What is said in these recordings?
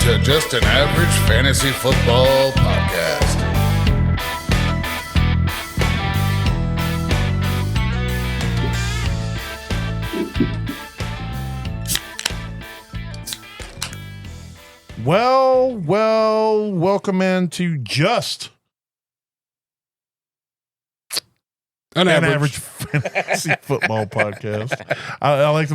to Just an Average Fantasy Football Podcast. Well, welcome into Just an Average Fantasy Football Podcast. I like to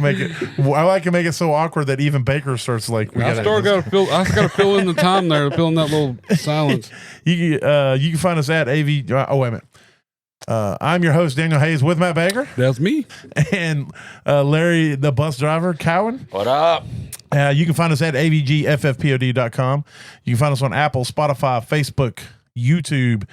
make it so awkward that even Baker starts like. I got to fill in the time there, fill in that little silence. You can find us at AV. Oh wait a minute. I'm your host Daniel Hayes with Matt Baker. That's me. And Larry, the bus driver, Cowan. What up? You can find us at avgffpod.com. You can find us on Apple, Spotify, Facebook, YouTube,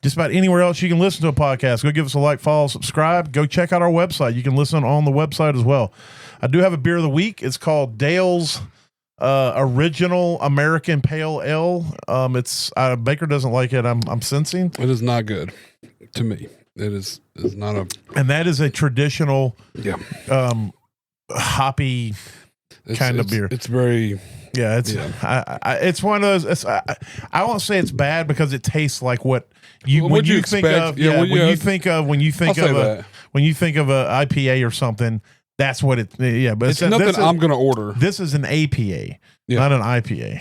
just about anywhere else you can listen to a podcast. Go give us a like, follow, subscribe. Go check out our website. You can listen on the website as well. I do have a beer of the week. It's called Dale's Original American Pale Ale. It's Baker doesn't like it. I'm sensing it is not good to me. It is not a, and that is a traditional, hoppy kind of beer. It's very. Yeah, it's one of those. I won't say it's bad because it tastes like what you when you think of. Yeah, when you think of a IPA or something. That's what it. Yeah, but it's nothing I'm going to order. This is an APA, not an IPA.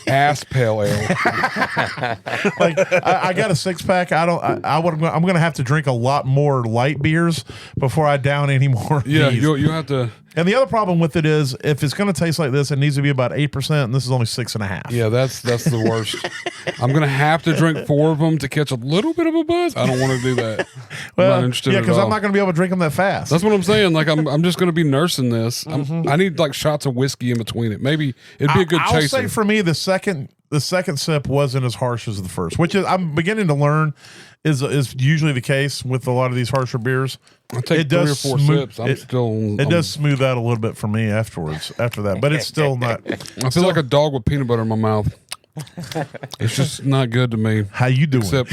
Ass pale ale. Like I got a 6-pack. I'm going to have to drink a lot more light beers before I down any more. Yeah, you have to. And the other problem with it is, if it's going to taste like this, it needs to be about 8%, and this is only 6.5%. Yeah, that's the worst. I'm going to have to drink 4 of them to catch a little bit of a buzz. I don't want to do that. Well, I'm not interested because I'm not going to be able to drink them that fast. That's what I'm saying. Like I'm just going to be nursing this. I need like shots of whiskey in between it. Maybe it'd be a good chaser. I'll say for me, the second sip wasn't as harsh as the first, which is I'm beginning to learn is usually the case with a lot of these harsher beers. I'll take 3 or 4 sips. It does smooth out a little bit for me after that, but it's still not. I feel like a dog with peanut butter in my mouth. It's just not good to me. How you doing? Except,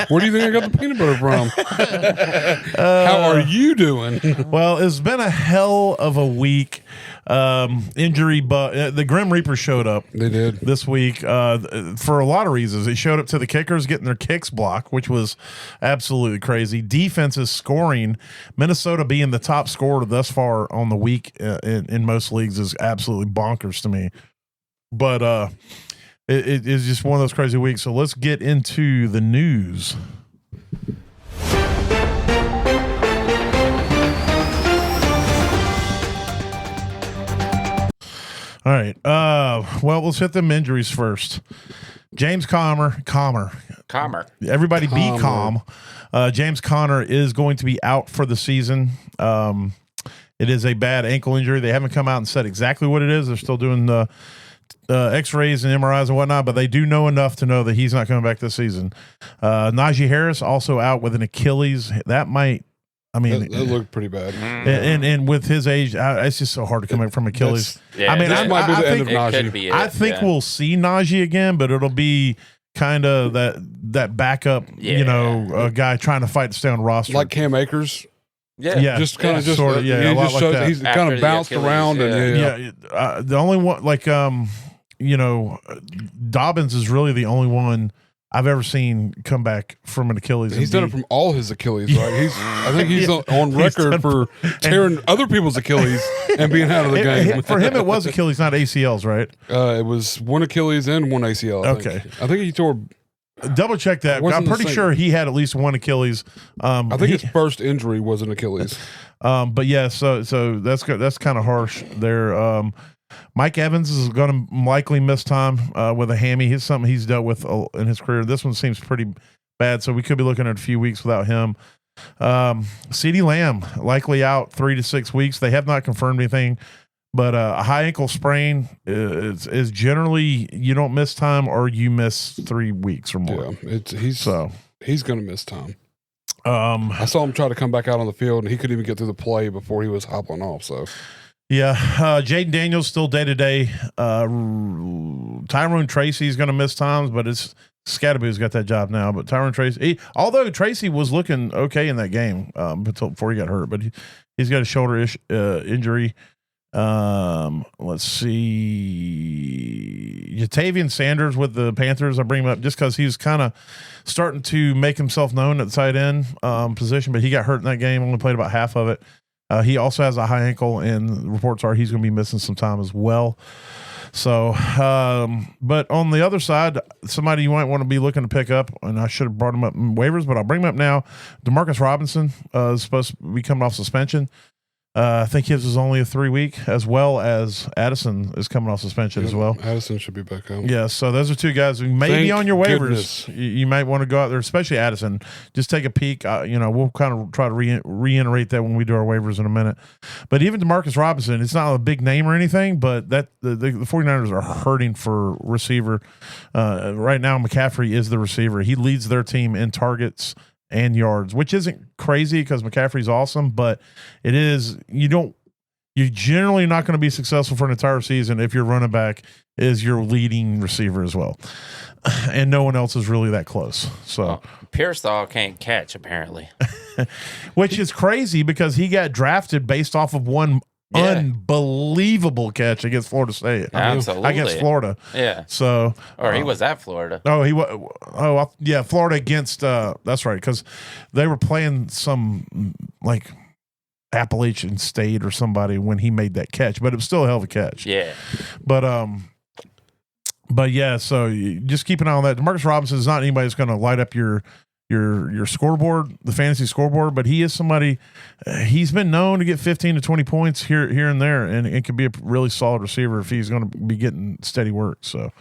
where do you think I got the peanut butter from? How are you doing? Well, it's been a hell of a week. Injury, but the Grim Reaper showed up. They did this week for a lot of reasons. They showed up to the kickers getting their kicks blocked, which was absolutely crazy. Defenses scoring, Minnesota being the top scorer thus far on the week in most leagues is absolutely bonkers to me. But it is just one of those crazy weeks. So let's get into the news. All right. Well, let's hit them injuries first. James Calmer. Everybody be calm. James Conner is going to be out for the season. It is a bad ankle injury. They haven't come out and said exactly what it is. They're still doing the X-rays and MRIs and whatnot, but they do know enough to know that he's not coming back this season. Najee Harris also out with an Achilles. That might. I mean, it looked pretty bad. And with his age, it's just so hard to come back from Achilles. I mean, this might be the end of Najee. I think we'll see Najee again, but it'll be kind of that backup, guy trying to fight to stay on roster, like Cam Akers. Yeah, just kind of sort of. Yeah, a lot like that. He's kind of bounced around, the only one, Dobbins is really the only one I've ever seen come back from an Achilles. He's done it from all his Achilles, right? I think he's on record for tearing other people's Achilles and being out of the game. For him, it was Achilles, not ACLs, right? It was one Achilles and one ACL. I think he tore. Double check that. I'm pretty sure he had at least one Achilles. I think his first injury was an Achilles. But yeah, so that's kind of harsh there. Mike Evans is going to likely miss time with a hammy. It's something he's dealt with in his career. This one seems pretty bad, so we could be looking at a few weeks without him. CeeDee Lamb likely out 3 to 6 weeks. They have not confirmed anything, but a high ankle sprain is generally you don't miss time or you miss 3 weeks or more. Yeah, he's going to miss time. I saw him try to come back out on the field, and he couldn't even get through the play before he was hopping off. So. Yeah, Jaden Daniels still day-to-day. Tyrone Tracy's going to miss times, but it's Scadaboo's got that job now. But Tyrone Tracy, although Tracy was looking okay in that game before he got hurt, but he's got a shoulder injury. Let's see. Jatavian Sanders with the Panthers. I bring him up just because he's kind of starting to make himself known at the tight end position, but he got hurt in that game, only played about half of it. He also has a high ankle, and reports are he's going to be missing some time as well. So, but on the other side, somebody you might want to be looking to pick up, and I should have brought him up in waivers, but I'll bring him up now. Demarcus Robinson is supposed to be coming off suspension. I think his is only a 3-week, as well as Addison is coming off suspension as well. Addison should be back out. Yeah, so those are two guys who may be on your waivers. You might want to go out there, especially Addison. Just take a peek. We'll kind of try to reiterate that when we do our waivers in a minute. But even DeMarcus Robinson, it's not a big name or anything, but that the 49ers are hurting for receiver. Right now, McCaffrey is the receiver. He leads their team in targets and yards, which isn't crazy because McCaffrey's awesome, but it is, you're generally not going to be successful for an entire season if your running back is your leading receiver as well. And no one else is really that close. So Pearsall can't catch, apparently. Which is crazy because he got drafted based off of one unbelievable catch against Florida State. Absolutely. Against Florida. Yeah. So, or he was at Florida. Florida against, that's right. Cause they were playing some like Appalachian State or somebody when he made that catch, but it was still a hell of a catch. Yeah. But yeah, so you just keep an eye on that. DeMarcus Robinson is not anybody that's going to light up your scoreboard, the fantasy scoreboard, but he is somebody. He's been known to get 15 to 20 points here and there, and it could be a really solid receiver if he's going to be getting steady work. So,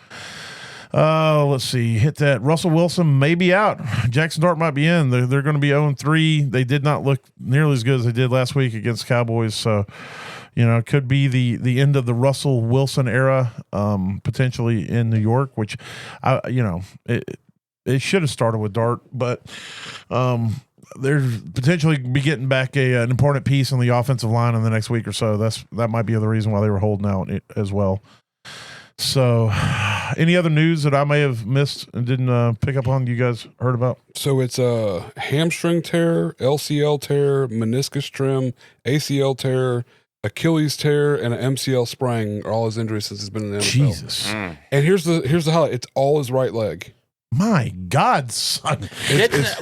let's see, hit that. Russell Wilson may be out. Jackson Dart might be in. They're going to be 0-3. They did not look nearly as good as they did last week against the Cowboys. So, it could be the end of the Russell Wilson era, potentially in New York, which it should have started with Dart, but they're potentially be getting back an important piece on the offensive line in the next week or so. That might be the reason why they were holding out as well. So, any other news that I may have missed and didn't pick up on? You guys heard about? So it's a hamstring tear, LCL tear, meniscus trim, ACL tear, Achilles tear, and an MCL sprain are all his injuries since he's been in the NFL. Jesus. And here's the highlight. It's all his right leg. My God, son.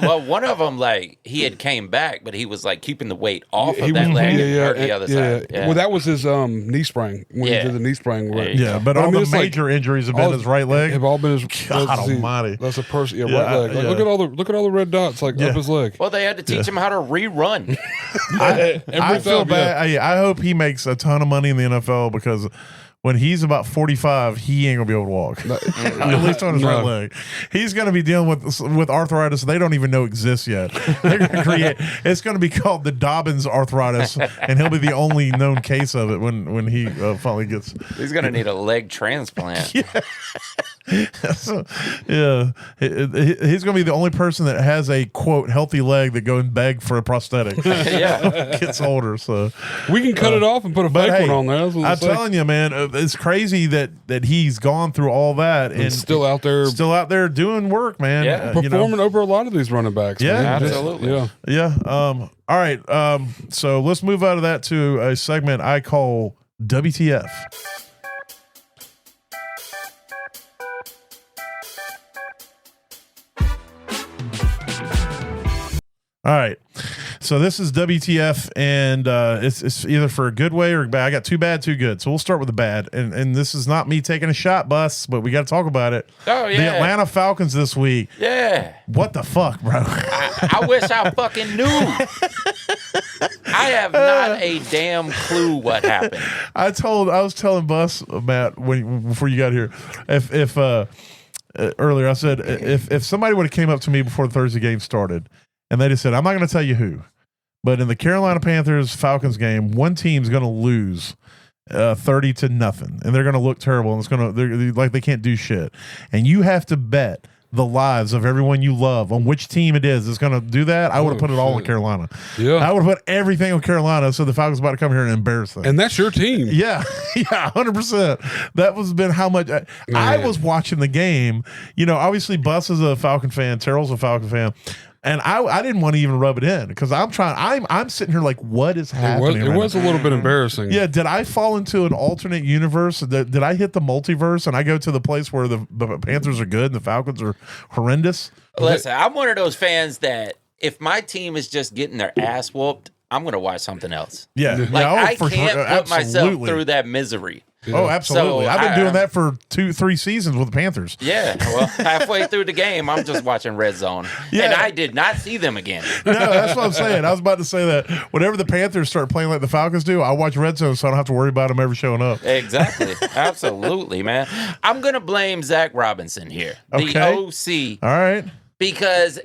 One of them, he had came back, but he was keeping the weight off of that leg and hurt the other side. Yeah. Well, that was his knee sprain when he did the knee sprain. But all the major injuries have been his right leg. Have all been his. God almighty. That's a person. Yeah, right leg. Look at all the red dots up his leg. Well, they had to teach him how to rerun. I feel bad. I hope he makes a ton of money in the NFL because when he's about 45, he ain't gonna be able to walk. At least on his right leg. He's gonna be dealing with arthritis they don't even know exists yet. They're gonna create. It's gonna be called the Dobbins arthritis, and he'll be the only known case of it when he finally gets. He's gonna need a leg transplant. He's gonna be the only person that has a quote healthy leg that go and beg for a prosthetic. Gets older, so we can cut it off and put a fake one on there. I'm telling you, man. It's crazy that he's gone through all that and still out there doing work, man. Yeah, performing over a lot of these running backs. Yeah, man. absolutely. Yeah. All right. So let's move out of that to a segment I call WTF. All right. So this is WTF, and it's either for a good way or bad. I got too bad, too good. So we'll start with the bad. And this is not me taking a shot, Bus, but we got to talk about it. Oh, yeah. The Atlanta Falcons this week. Yeah. What the fuck, bro? I wish I fucking knew. I have not a damn clue what happened. I was telling Bus, Matt, before you got here, if earlier I said if somebody would have came up to me before the Thursday game started and they just said, I'm not going to tell you who, but in the Carolina Panthers Falcons game, one team's going to lose 30-0, and they're going to look terrible, and they're like they can't do shit, and you have to bet the lives of everyone you love on which team it is that's going to do that. I would have put it all on Carolina. Yeah, I would have put everything on Carolina. So the Falcons about to come here and embarrass them. And that's your team. Yeah, 100%. That was been how much I was watching the game. Obviously, Bus is a Falcon fan. Terrell's a Falcon fan. And I didn't want to even rub it in because I'm sitting here like, what is happening? It was a little bit embarrassing. Yeah, did I fall into an alternate universe? Did I hit the multiverse and I go to the place where the Panthers are good and the Falcons are horrendous? Listen, I'm one of those fans that if my team is just getting their ass whooped, I'm going to watch something else. Yeah. I can't put myself through that misery. Yeah. Oh, absolutely. So I've been doing that for 2-3 seasons with the Panthers. Yeah. Well, halfway through the game, I'm just watching Red Zone. Yeah. And I did not see them again. No, that's what I'm saying. I was about to say that whenever the Panthers start playing like the Falcons do, I watch Red Zone so I don't have to worry about them ever showing up. Exactly. Absolutely, man. I'm going to blame Zach Robinson here, the OC. All right. Because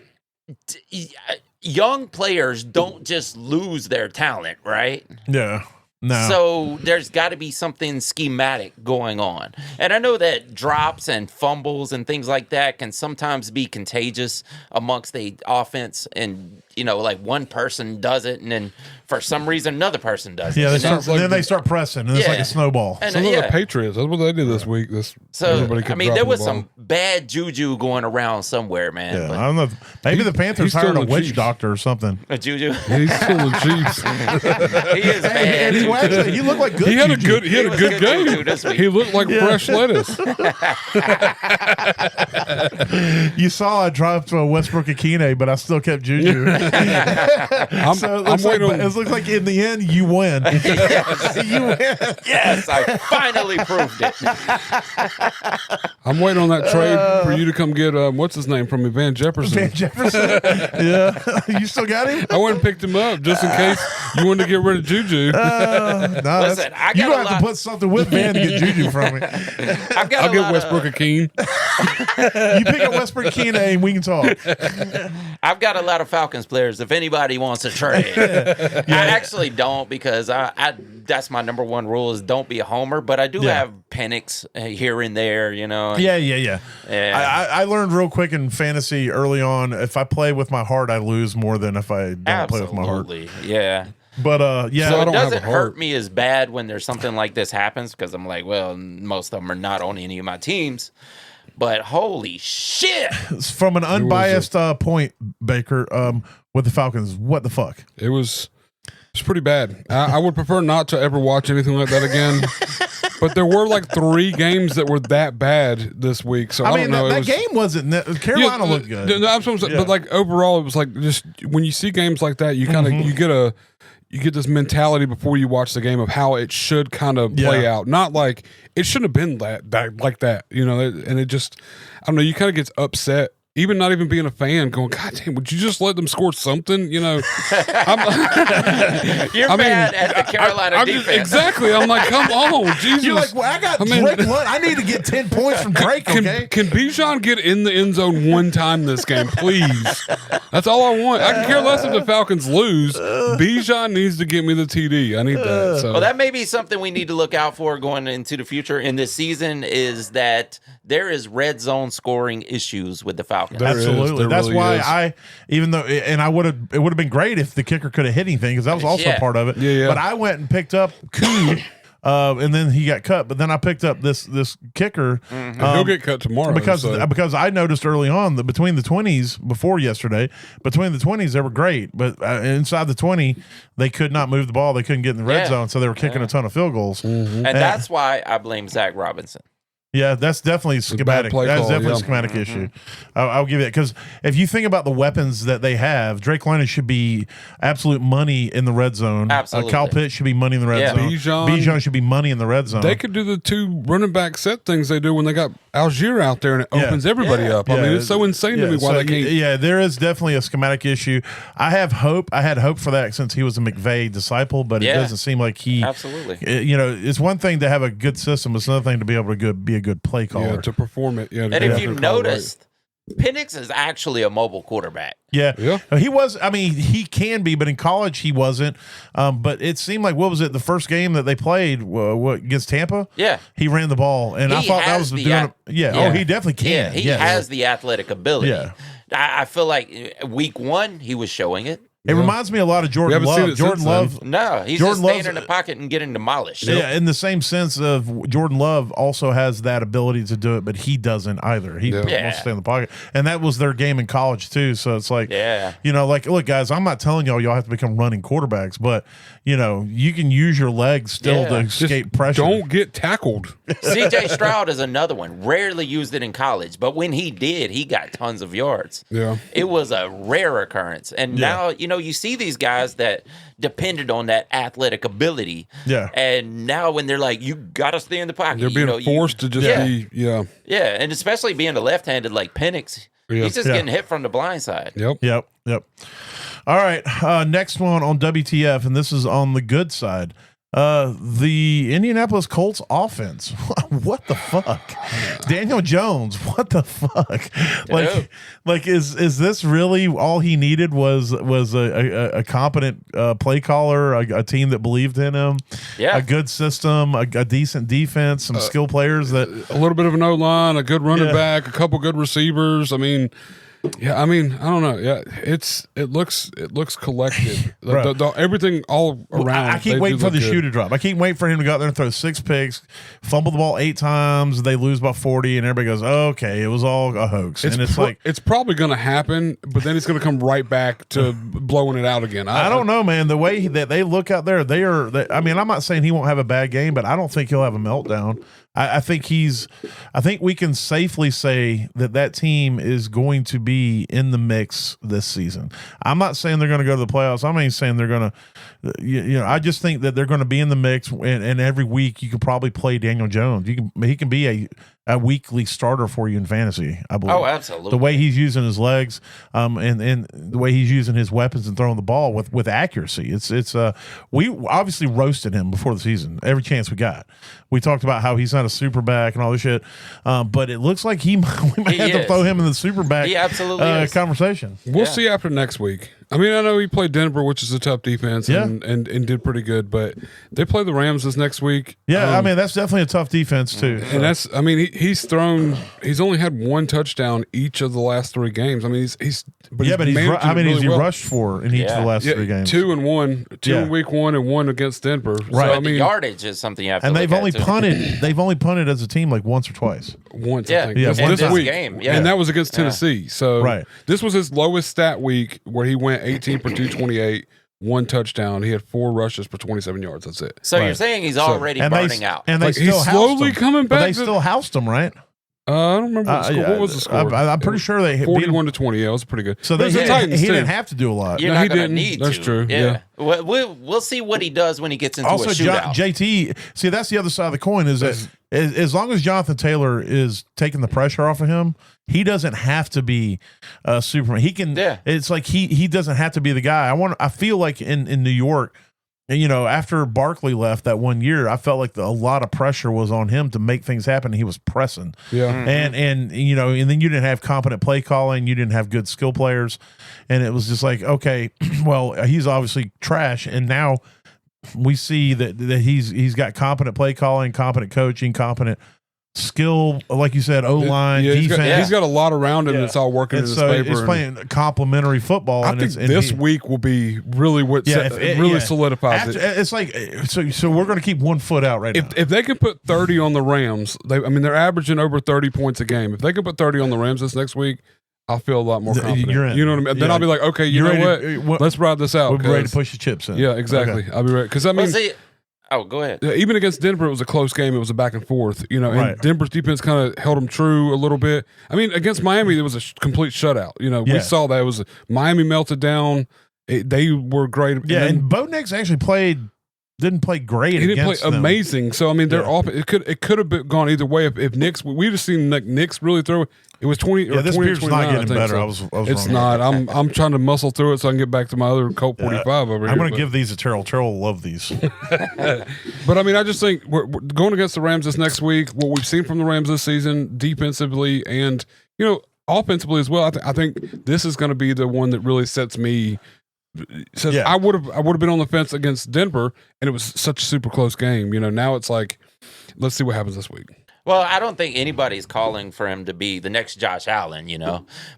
young players don't just lose their talent, right? Yeah. No. So there's got to be something schematic going on. And I know that drops and fumbles and things like that can sometimes be contagious amongst the offense. And, like one person does it and then for some reason another person does it. Yeah, they start pressing and it's like a snowball. And the Patriots, that's what they did this week. There was some bad juju going around somewhere, man. Yeah, I don't know. Maybe the Panthers hired a witch doctor or something. A juju? He's still the Chiefs. He is bad. And he looked like good. He had a good game. He looked like fresh lettuce. You saw I dropped Westbrook Akine, but I still kept Juju. So it looks like in the end you win. You win. Yes, I finally proved it. I'm waiting on that trade for you to come get what's his name from me, Van Jefferson. Van Jefferson. Yeah, you still got him. I went and picked him up just in case you wanted to get rid of Juju. No, listen, you have to put something with Van to get Juju from me. I'll get Westbrook Akine. You pick up Westbrook Akine and we can talk. I've got a lot of Falcons players. If anybody wants to trade, I actually don't because I that's my number one rule is don't be a homer. But I do have Penix here and there, Yeah. I learned real quick in fantasy early on. If I play with my heart, I lose more than if I don't play with my heart. Yeah. But so it doesn't hurt me as bad when there's something like this happens because I'm like, well, most of them are not on any of my teams. But holy shit! From an unbiased point, Baker, with the Falcons, what the fuck? It was pretty bad. I would prefer not to ever watch anything like that again. But there were like 3 games that were that bad this week. So I don't know. That game wasn't. Carolina looked good. But like overall, it was like just when you see games like that, you kind of you get this mentality before you watch the game of how it should kind of play out. Not like it shouldn't have been that like that, and it just, I don't know, you kind of gets upset. Even not even being a fan, going, God damn, would you just let them score something? You're mad at the Carolina defense. Exactly. I'm like, come on, Jesus. You're like, well, I got Drake London. I need to get 10 points from Drake, okay? Can Bijan get in the end zone one time this game, please? That's all I want. I can care less if the Falcons lose. Bijan needs to get me the TD. I need that. So. Well, that may be something we need to look out for going into the future in this season is that there is red zone scoring issues with the Falcons. Absolutely. That's really why it would have been great if the kicker could have hit anything because that was also part of it. Yeah. But I went and picked up Koo, and then he got cut. But then I picked up this kicker. He'll get cut tomorrow because I noticed early on that between the 20s before yesterday, between the 20s they were great, but inside the 20 they could not move the ball. They couldn't get in the red zone, so they were kicking a ton of field goals. And that's why I blame Zach Robinson. Yeah, that's definitely schematic. That's definitely a schematic issue. I'll give you that because if you think about the weapons that they have, Drake London should be absolute money in the red zone. Absolutely. Kyle Pitts should be money in the red zone. Bijan should be money in the red zone. They could do the 2 running back set things they do when they got Algier out there and it opens everybody up. I mean, it's so insane to me why they can't. Yeah, there is definitely a schematic issue. I have hope. I had hope for that since he was a McVay disciple, but it doesn't seem like he. Absolutely. It's one thing to have a good system. It's another thing to be able to be a good play caller. Yeah, to perform it. Yeah, and if you noticed, Penix is actually a mobile quarterback. Yeah. He was. I mean, he can be, but in college he wasn't. But it seemed like what was it? The first game that they played, what against Tampa? Yeah, he ran the ball, and I thought that was doing. Oh, he definitely can. He has the athletic ability. Yeah. I feel like week 1 he was showing it. It reminds me a lot of Jordan Love. Jordan Love. No, he's just staying in the pocket and getting demolished. Yeah, in the same sense of Jordan Love also has that ability to do it, but he doesn't either. He wants to stay in the pocket. And that was their game in college too. So it's like, like, look, guys, I'm not telling y'all have to become running quarterbacks, but you can use your legs still to escape pressure. Don't get tackled. CJ Stroud is another one. Rarely used it in college, but when he did, he got tons of yards. Yeah. It was a rare occurrence. And now, you see these guys that depended on that athletic ability. Yeah. And now when they're like, you got to stay in the pocket. They're being forced to just be, Yeah, and especially being a left-handed like Penix. He's just getting hit from the blind side. Yep. All right, next one on WTF, and this is on the good side. The Indianapolis Colts offense. What the fuck? Daniel Jones. What the fuck? Like is this really all he needed was a competent play caller, a team that believed in him, a good system, a decent defense, some skill players that a little bit of an O-line, a good running back, a couple good receivers. I mean, I don't know. Yeah, it looks collected. Everything all around. I keep waiting for the shoe to drop. I keep waiting for him to go out there and throw 6 picks, fumble the ball 8 times, they lose by 40, and everybody goes, okay, it was all a hoax. And it's like it's probably going to happen, but then it's going to come right back to blowing it out again. I don't know, man. The way that they look out there, I'm not saying he won't have a bad game, but I don't think he'll have a meltdown. I think we can safely say that team is going to be in the mix this season. I'm not saying they're going to go to the playoffs. I'm not even saying they're going to, I just think that they're going to be in the mix, and every week you could probably play Daniel Jones. He can be a weekly starter for you in fantasy, I believe. Oh, absolutely. The way he's using his legs, and the way he's using his weapons and throwing the ball with accuracy. We obviously roasted him before the season every chance we got. We talked about how he's not a super back and all this shit, but it looks like we might have to throw him in the super back conversation. We'll see after next week. I mean, I know he played Denver, which is a tough defense, and did pretty good, but they play the Rams this next week. Yeah, that's definitely a tough defense too. And he's only had 1 touchdown each of the last 3 games. I mean, how many has he rushed for in each of the last 3 games? 2 and 1, 2 in week 1 and 1 against Denver. Right. So, the yardage is something you have to and look they've only at, punted. They've only punted as a team like once or twice. Once, I think. This week. Game. And that was against Tennessee. So this was his lowest stat week where he went 18 for 228, 1 touchdown. He had 4 rushes for 27 yards. That's it. So you're saying he's already burning out. And they he's slowly coming back. But they still housed him, right? I don't remember the score. What was the score? I'm pretty sure they 41 to 20. Yeah, it was pretty good. So he didn't have to do a lot. You're not going to need That's to. true. Yeah. We'll see what he does when he gets into also, a shootout. JT, see, that's the other side of the coin is that as long as Jonathan Taylor is taking the pressure off of him, he doesn't have to be Superman. He can. Yeah. It's like he doesn't have to be the guy. I feel like in New York, after Barkley left that 1 year, I felt like a lot of pressure was on him to make things happen. He was pressing. Yeah. And then you didn't have competent play calling. You didn't have good skill players. And it was just like, okay, well, he's obviously trash. And now we see that he's got competent play calling, competent coaching, competent skill, like you said, O-line, defense. He's got a lot around him that's all working in his favor. He's playing complementary football. I think this week will be really what solidifies it. It's like so we're going to keep 1 foot out now. If they can put 30 on the Rams, they're averaging over 30 points a game. If they can put 30 on the Rams this next week, I'll feel a lot more confident. You know what I mean? Then I'll be like, okay, you know what? Let's ride this out. We're ready to push the chips in. Yeah, exactly. Okay. I'll be ready. Because go ahead. Even against Denver, it was a close game. It was a back and forth, and Denver's defense kind of held them true a little bit. I mean, against Miami, it was a complete shutout. We saw that. It was Miami melted down. They were great. Yeah, and Bo Nix actually didn't play great. He didn't play amazing. So I mean, they're off. It could have gone either way. If Nix, we just seen Nix really throw. It was 20 or 20 or 29. Not getting better. So. I was it's wrong. not. I'm trying to muscle through it so I can get back to my other Colt 45 over here. I'm going to give these to Terrell. Terrell will love these. But I mean, I just think we're going against the Rams this next week. What we've seen from the Rams this season, defensively and offensively as well. I think this is going to be the one that really sets me. I would have been on the fence against Denver, and it was such a super close game. Now it's like, let's see what happens this week. Well, I don't think anybody's calling for him to be the next Josh Allen,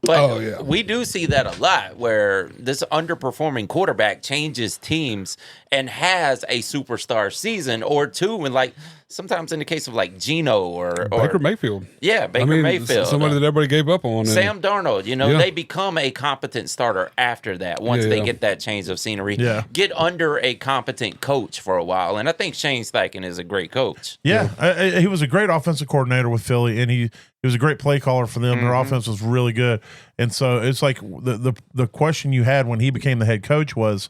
But we do see that a lot where this underperforming quarterback changes teams and has a superstar season or two. And sometimes in the case of Geno or Baker Mayfield. Yeah, Baker Mayfield. Somebody that everybody gave up on. Sam Darnold, they become a competent starter after that once they get that change of scenery. Yeah. Get under a competent coach for a while. And I think Shane Steichen is a great coach. Yeah. He was a great offensive coordinator with Philly, and he was a great play caller for them. Their offense was really good. And so it's like the question you had when he became the head coach was,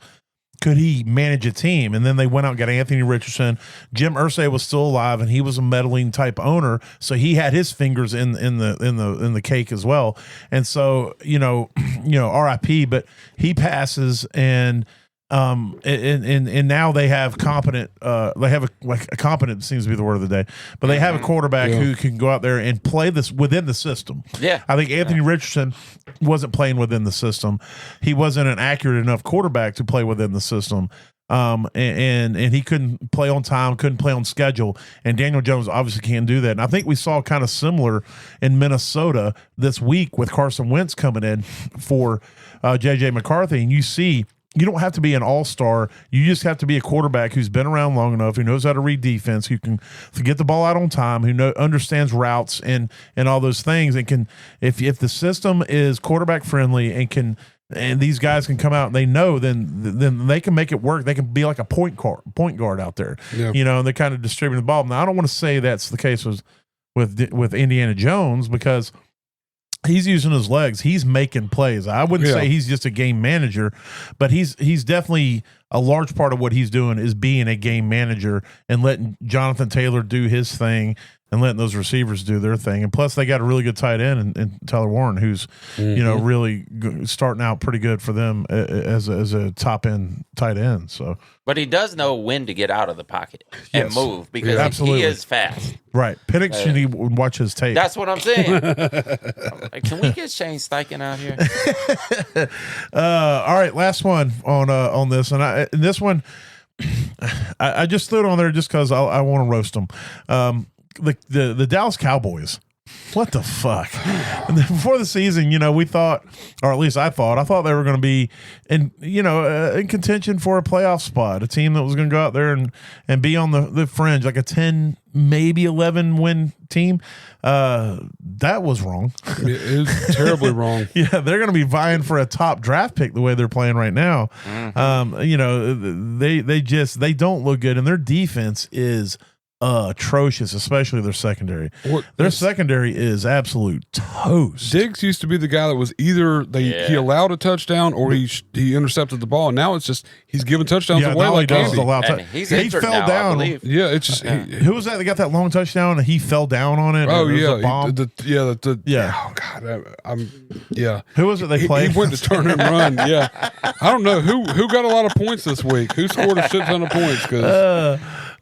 could he manage a team? And then they went out and got Anthony Richardson. Jim Irsay was still alive, and he was a meddling type owner, so he had his fingers in the cake as well. And so RIP, but he passes, and now they have competent. They have a competent seems to be the word of the day, but they have a quarterback who can go out there and play this within the system. Yeah, I think Anthony Richardson wasn't playing within the system. He wasn't an accurate enough quarterback to play within the system. And he couldn't play on time, couldn't play on schedule, and Daniel Jones obviously can't do that. And I think we saw kind of similar in Minnesota this week with Carson Wentz coming in for J.J. McCarthy, and you don't have to be an all-star. You just have to be a quarterback who's been around long enough, who knows how to read defense, who can get the ball out on time, who understands routes and all those things, and can if the system is quarterback friendly and these guys can come out and they know, then they can make it work. They can be like a point guard out there, and they kind of distribute the ball. Now I don't want to say that's the case with Indiana Jones because he's using his legs. He's making plays. I wouldn't say he's just a game manager, but he's definitely a large part of what he's doing is being a game manager and letting Jonathan Taylor do his thing and letting those receivers do their thing. And plus, they got a really good tight end in Tyler Warren, who's really starting out pretty good for them as a top end tight end. So, but he does know when to get out of the pocket and move because he is fast. Right, Penix should watch his tape. That's what I'm saying. Can we get Shane Steichen out here? All right, last one on this, and this one, I just threw it on there just because I want to roast them. The Dallas Cowboys. What the fuck? And then before the season, we thought, or at least I thought they were going to be in contention for a playoff spot, a team that was going to go out there and be on the fringe, like a 10, maybe 11 win team. That was wrong. It was terribly wrong. Yeah, they're going to be vying for a top draft pick the way they're playing right now. They don't look good, and their defense is atrocious, especially their secondary. Their secondary is absolute toast. Diggs used to be the guy that was either he allowed a touchdown or he intercepted the ball. Now it's just he's giving touchdowns away like candy. He fell now, down. Yeah, it's just who was that got that long touchdown and he fell down on it? Oh yeah, bomb? Oh god, Who was it they played? He went to turn and run. Yeah, I don't know who got a lot of points this week. Who scored a shit ton of points?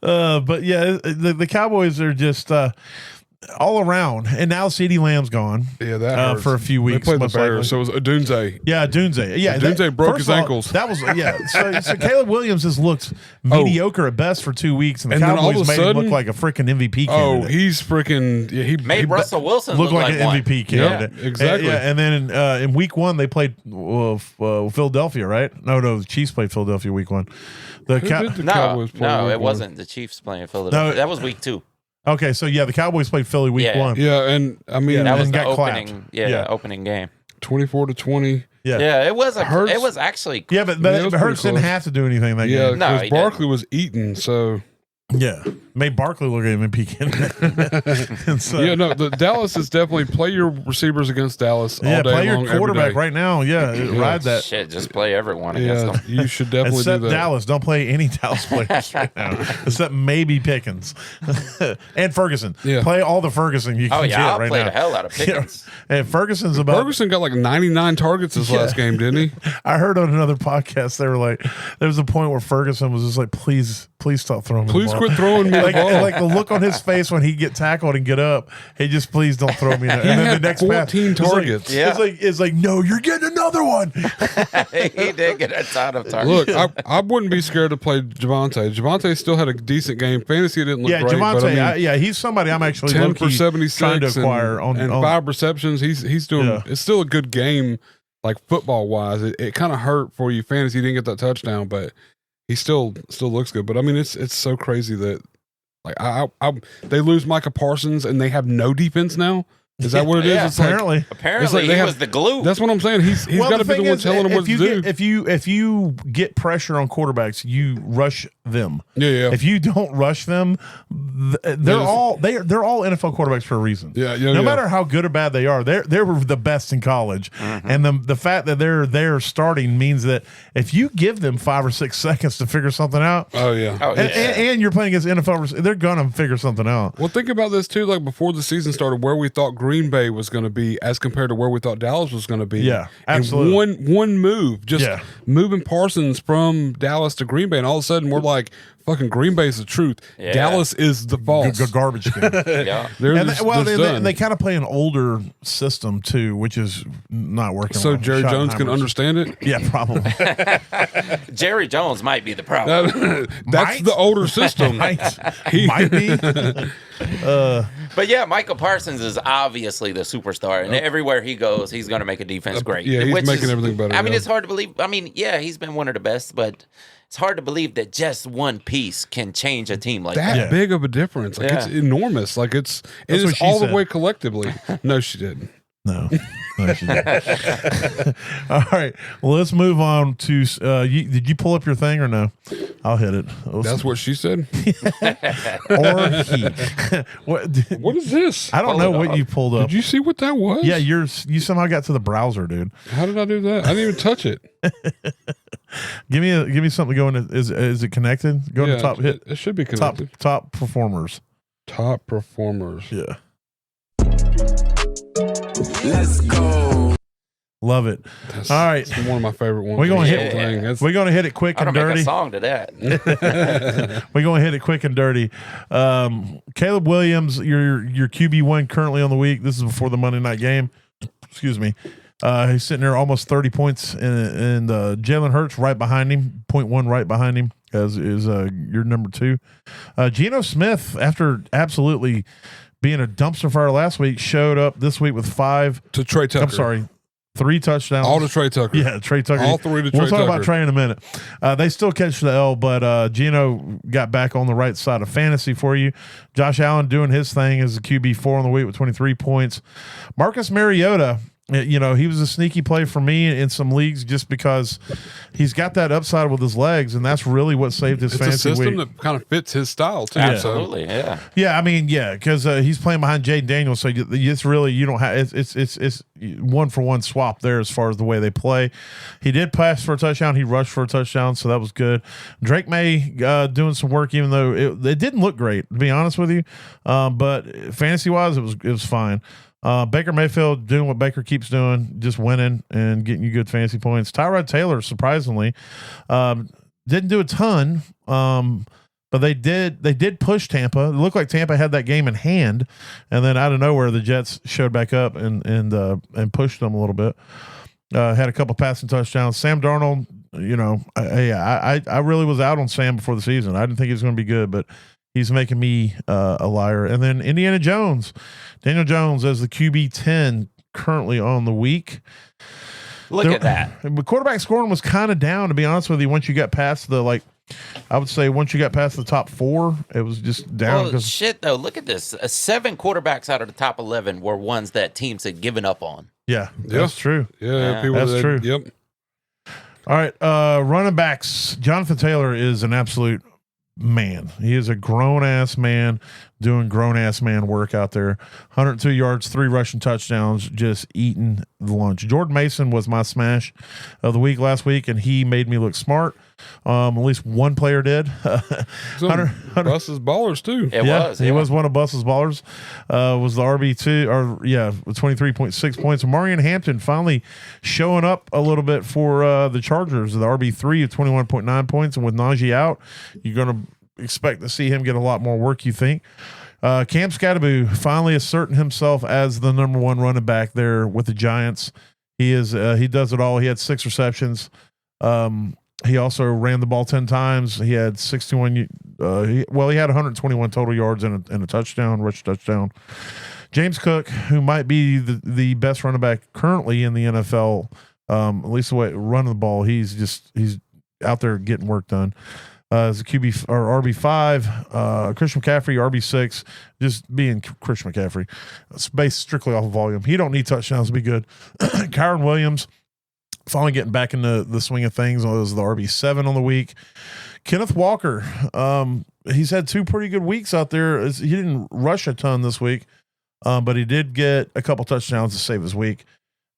But yeah, the Cowboys are just all around, and now CeeDee Lamb's gone. Yeah, that for a few weeks. They played the Bears, so it was Odunze. Yeah, Odunze. Yeah, Odunze broke his ankles. That was So Caleb Williams has looked mediocre at best for 2 weeks, and the Cowboys made him look like a freaking MVP candidate. Oh, he's freaking. Yeah, he made Russell Wilson look like an MVP candidate. Yeah, exactly. And then in week 1 they played Philadelphia, right? No, the Chiefs played Philadelphia week 1. Cowboys play no, it wasn't the Chiefs playing Philadelphia. No, that was week 2. Okay, so the Cowboys played Philly week 1. Yeah, and I mean that was the opening game. 24-20. Yeah, it was it was actually but Hurts didn't have to do anything that game. Yeah, because Barkley was eating, so made Barkley look at MVP candidate. The Dallas is definitely play your receivers against Dallas. All day play your long, quarterback right now. Ride that shit. Just play everyone against them. You should definitely except do that. Dallas. Don't play any Dallas players right now, except maybe Pickens and Ferguson. Yeah. Play all the Ferguson you can get I'll right play now. The hell out of Pickens. And Ferguson got like 99 targets this last game, didn't he? I heard on another podcast they were like, there was a point where Ferguson was just like, please stop throwing the ball. Please just quit throwing me the ball. Like the look on his face when he get tackled and get up, he just please don't throw me. And then the next 14 targets. It's like no, you're getting another one. He did get a ton of targets. Look, I wouldn't be scared to play Javonte. Javonte still had a decent game. Fantasy didn't look great. Javonte, but I mean, he's somebody I'm actually 10 for 76 trying to acquire and 5 receptions. He's doing. It's still a good game, like football wise. It kind of hurt for you fantasy. He didn't get that touchdown, but he still looks good. But I mean, it's so crazy that like they lose Micah Parsons and they have no defense now. Is that what it is? It's apparently. Apparently, he was the glue. That's what I'm saying. He's got to be the one telling them what to do. If you get pressure on quarterbacks, you rush them. Yeah. If you don't rush them, they're all NFL quarterbacks for a reason. Yeah. No matter how good or bad they are, they were the best in college, and the fact that they're starting means that if you give them 5 or 6 seconds to figure something out, and you're playing against NFL, they're gonna figure something out. Well, think about this too. Like before the season started, where we thought Green Bay was going to be as compared to where we thought Dallas was going to be. Yeah, absolutely. And one move, just moving Parsons from Dallas to Green Bay, and all of a sudden we're like, fucking Green Bay is the truth. Yeah. Dallas is the false. Garbage can. They kind of play an older system too, which is not working. So Jerry Jones can understand it? Yeah, probably. Jerry Jones might be the problem. That's the older system. He might be. But yeah, Michael Parsons is obviously the superstar, and everywhere he goes, he's going to make a defense great. Yeah, he's making everything better. I mean, it's hard to believe. I mean, yeah, he's been one of the best, but it's hard to believe that just one piece can change a team like that. That big of a difference. Like it's enormous. Like it's all the way collectively. No, she didn't. No, she didn't. All right. Well, let's move on to. Did you pull up your thing or no? I'll hit it. That's what she said. Or he. What is this? I don't know what you pulled up. Did you see what that was? Yeah, you somehow got to the browser, dude. How did I do that? I didn't even touch it. Give me something going. Is it connected? Go to top hit. It should be connected. Top performers. Top performers. Yeah. Let's go. Love it. All right. It's one of my favorite ones. We're going to hit it quick and dirty. Make a song to that. We're going to hit it quick and dirty. Caleb Williams, your QB1 currently on the week. This is before the Monday night game. Excuse me. He's sitting there almost 30 points, and Jalen Hurts right behind him, 0.1 right behind him, as is your number 2. Geno Smith, after absolutely being a dumpster fire last week, showed up this week with 5 to Trey Tucker. I'm sorry, 3 touchdowns. All to Trey Tucker. Yeah, Trey Tucker. All 3 to Trey Tucker. We'll talk about Trey in a minute. They still catch the L, but Geno got back on the right side of fantasy for you. Josh Allen doing his thing as a QB4 on the week with 23 points. Marcus Mariota, he was a sneaky play for me in some leagues just because he's got that upside with his legs, and that's really what saved his fantasy week. It's a system that kind of fits his style too. Absolutely, yeah. Yeah, I mean, because he's playing behind Jaden Daniels, so it's really you don't have it's 1-for-1 swap there as far as the way they play. He did pass for a touchdown, he rushed for a touchdown, so that was good. Drake May doing some work, even though it didn't look great, to be honest with you, but fantasy wise, it was fine. Baker Mayfield doing what Baker keeps doing, just winning and getting you good fantasy points. Tyrod Taylor, surprisingly, didn't do a ton, but they did push Tampa. It looked like Tampa had that game in hand, and then out of nowhere, the Jets showed back up and pushed them a little bit. Had a couple passing touchdowns. Sam Darnold, I really was out on Sam before the season. I didn't think he was going to be good, but he's making me a liar. And then Indiana Jones, Daniel Jones as the QB10 currently on the week. Look at that. The quarterback scoring was kind of down, to be honest with you. Once you got past I would say once you got past the top 4, it was just down. Well, shit, though. Look at this. 7 quarterbacks out of the top 11 were ones that teams had given up on. Yeah, that's true. Yeah, that's true. Yep. All right, running backs. Jonathan Taylor is an absolute man. He is a grown-ass man doing grown-ass man work out there. 102 yards, 3 rushing touchdowns, just eating the lunch. Jordan Mason was my smash of the week last week, and he made me look smart. At least one player did. Bus's ballers too. He was one of Bus's ballers. Was the RB2 with 23.6 points. Marion Hampton finally showing up a little bit for the Chargers. The RB3 of 21.9 points, and with Najee out, you're gonna expect to see him get a lot more work, you think. Cam Scatterbo finally asserting himself as the number one running back there with the Giants. He is he does it all. He had 6 receptions. He also ran the ball 10 times. He had 61. He had 121 total yards and a touchdown, rush touchdown. James Cook, who might be the best running back currently in the NFL, at least the way running the ball, he's out there getting work done. As a QB or RB5, Christian McCaffrey RB6, just being Christian McCaffrey. It's based strictly off of volume. He don't need touchdowns to be good. Kyron Williams finally getting back into the swing of things. It was the RB7 on the week. Kenneth Walker, he's had 2 pretty good weeks out there. He didn't rush a ton this week, but he did get a couple touchdowns to save his week.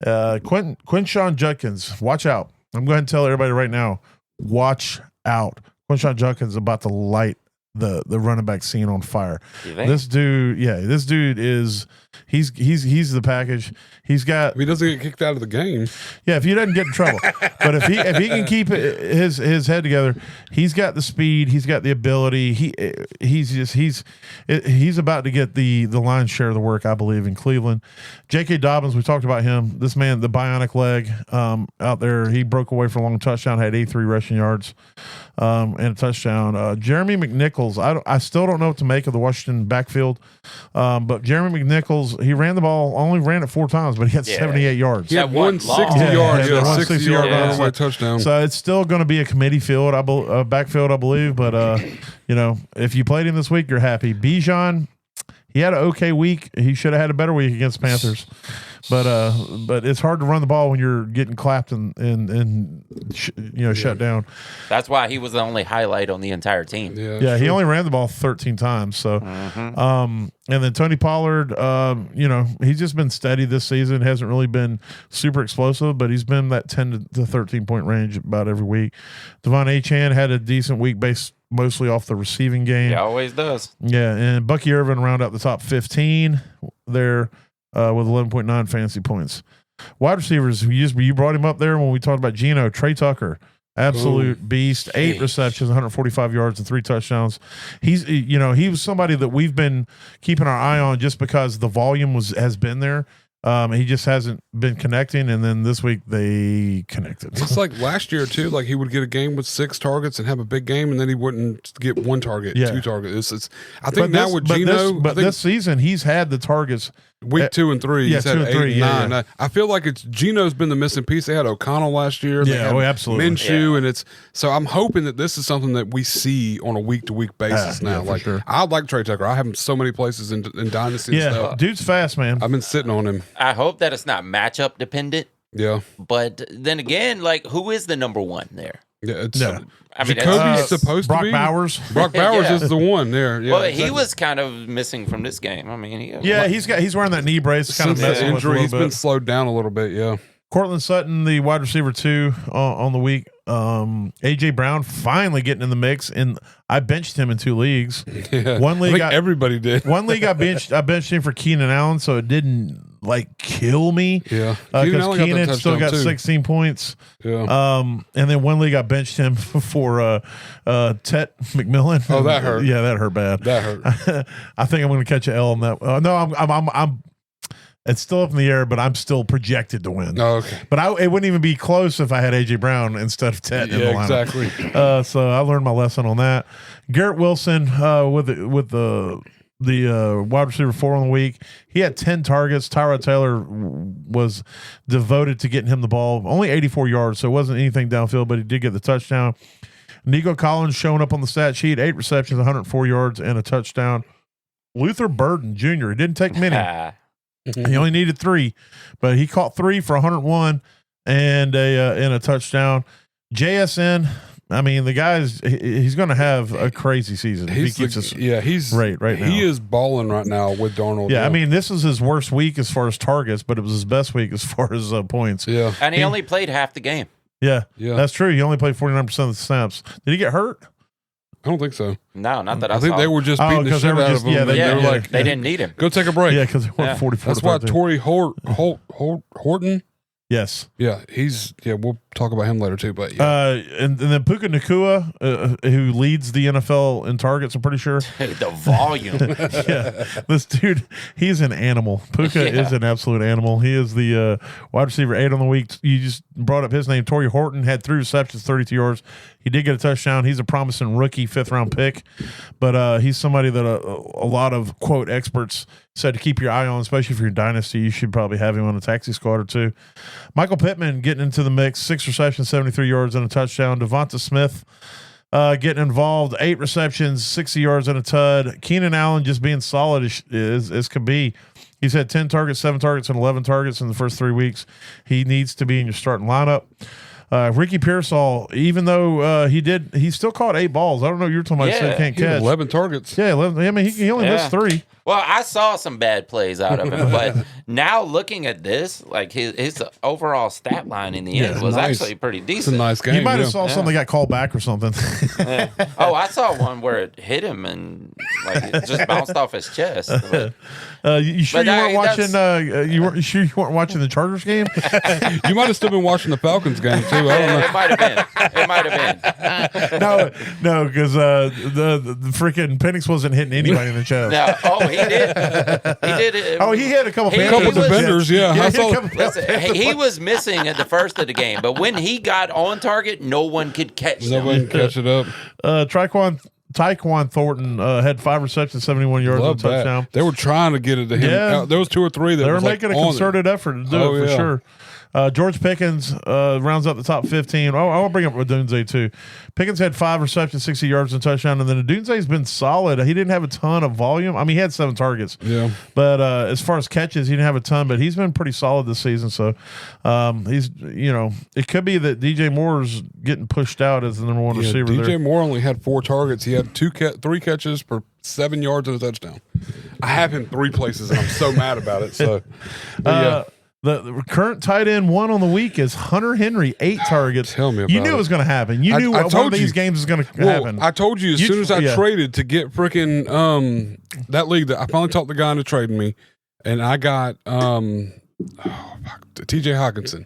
Quinshon Judkins, watch out. I'm going to tell everybody right now, watch out. Quinshon Judkins is about to light the running back scene on fire. This dude is he's the package. He's got. If he doesn't get kicked out of the game, yeah, if he doesn't get in trouble, but if he can keep his head together, he's got the speed, he's got the ability. He's about to get the lion's share of the work, I believe, in Cleveland. J.K. Dobbins, we talked about him. This man, the bionic leg out there, he broke away for a long touchdown, had 83 rushing yards and a touchdown. Jeremy McNichols, I still don't know what to make of the Washington backfield, but Jeremy McNichols, he ran the ball, only ran it 4 times, but he had 78 yards. He had 160 yards, 160 yard touchdown. So it's still going to be a committee field, backfield, I believe. But if you played him this week, you're happy. Bijan, he had an okay week. He should have had a better week against Panthers. But it's hard to run the ball when you're getting clapped and shut down. That's why he was the only highlight on the entire team. Yeah, he only ran the ball 13 times. So, and then Tony Pollard, he's just been steady this season. Hasn't really been super explosive, but he's been that 10 to 13 point range about every week. Devon Achane had a decent week based mostly off the receiving game. He always does. Yeah, and Bucky Irvin round out the top 15 there. With 11.9 fantasy points. Wide receivers, you brought him up there when we talked about Geno. Trey Tucker, absolute beast, 8 receptions, 145 yards, and 3 touchdowns. He was somebody that we've been keeping our eye on just because the volume has been there. He just hasn't been connecting, and then this week they connected. It's like last year too. Like he would get a game with 6 targets and have a big game, and then he wouldn't get 1 target, 2 targets. I think now with Geno, this season he's had the targets. Week 2 and 3, he's had 8 and 9. Yeah. I feel like Geno's been the missing piece. They had O'Connell last year. They had absolutely. Minshew, and so I'm hoping that this is something that we see on a week-to-week basis now. Like, sure. I like Trey Tucker. I have him so many places in Dynasty and stuff. Dude's fast, man. I've been sitting on him. I hope that it's not matchup dependent. Yeah. But then again, who is the number 1 there? Yeah, Jacoby's supposed Brock to be. Bowers. Brock Bowers is the one there. Yeah, well, he was kind of missing from this game. I mean, he's wearing that knee brace. Since that injury, he's been slowed down a little bit. Yeah. Cortland Sutton, the wide receiver 2 on the week. AJ Brown finally getting in the mix, and I benched him in 2 leagues. Yeah. One league, everybody did. One league I benched him for Keenan Allen, so it didn't kill me. Yeah, because Keenan still got 16 points. Yeah. And then one league I benched him for Tet McMillan. Oh, that hurt. Yeah, that hurt bad. That hurt. I think I'm going to catch an L on that. No, I'm. It's still up in the air, but I'm still projected to win. Oh, okay. But it wouldn't even be close if I had AJ Brown instead of Tet in the lineup. Exactly. So I learned my lesson on that. Garrett Wilson with the wide receiver 4 on the week. He had 10 targets. Tyrod Taylor was devoted to getting him the ball. Only 84 yards, so it wasn't anything downfield, but he did get the touchdown. Nico Collins showing up on the stat sheet, 8 receptions, 104 yards, and a touchdown. Luther Burden Jr., he didn't take many. He only needed 3, but he caught 3 for 101 and a touchdown. JSN, I mean, the guy's he's going to have a crazy season. He's right now. He is balling right now with Darnold. Yeah, I mean, this is his worst week as far as targets, but it was his best week as far as points. Yeah, and he only played half the game. Yeah, that's true. He only played 49% of the snaps. Did he get hurt? I don't think so. No, not that I think saw. they were just beating the shit out of him. Yeah, they were like, they didn't need him. Go take a break. Yeah, because they won 44. That's why Torrey Horton Yes. Yeah, we'll talk about him later too. But and then Puka Nacua, who leads the NFL in targets, I'm pretty sure. The volume. Yeah, this dude, he's an animal. Puka is an absolute animal. He is the wide receiver 8 on the week. You just brought up his name. Torrey Horton had 3 receptions, 32 yards. He did get a touchdown. He's a promising rookie 5th-round pick, but he's somebody that a lot of, quote, experts said to keep your eye on, especially if you're in Dynasty. You should probably have him on a taxi squad or 2. Michael Pittman getting into the mix, 6 receptions, 73 yards and a touchdown. Devonta Smith getting involved, 8 receptions, 60 yards and a tud. Keenan Allen just being solid as could be. He's had 10 targets, 7 targets, and 11 targets in the first 3 weeks. He needs to be in your starting lineup. Ricky Pearsall, even though he still caught 8 balls. I don't know. You were talking about said can't catch 11 targets. Yeah, 11. I mean, he only missed 3. Well, I saw some bad plays out of him, but now looking at this, like his overall stat line in the end was actually pretty decent. It's a nice game. You might have saw something that got called back or something. Oh, I saw one where it hit him and like it just bounced off his chest. You sure you weren't watching? You weren't watching the Chargers game? You might have still been watching the Falcons game too. I don't know. It might have been. No, because the freaking Penix wasn't hitting anybody in the chest. No, he did. He did it. Oh, he had a couple. Defenders. Yeah, I saw. Listen, he was missing at the first of the game, but when he got on target, no one could catch him. Nobody can catch it up. Tyquan Thornton had 5 receptions, 71 yards and a touchdown. They were trying to get it to him. Yeah. There was 2 or 3 that they were making a concerted effort to do it for sure. George Pickens rounds up the top 15. I'll bring up Odunze too. Pickens had 5 receptions, 60 yards and a touchdown, and then Odunze's been solid. He didn't have a ton of volume. I mean, he had 7 targets. Yeah. But as far as catches, he didn't have a ton, but he's been pretty solid this season. So he's, it could be that DJ Moore's getting pushed out as the number 1 receiver DJ there. Moore only had 4 targets. He had 3 catches for 7 yards and a touchdown. I have him 3 places, and I'm so mad about it. So, The current tight end 1 on the week is Hunter Henry, 8 targets. Tell me about You knew it was going to happen. You knew one of these games was going to happen. I told you as soon as I traded to get freaking that league that I finally talked the guy into trading me, and I got TJ Hawkinson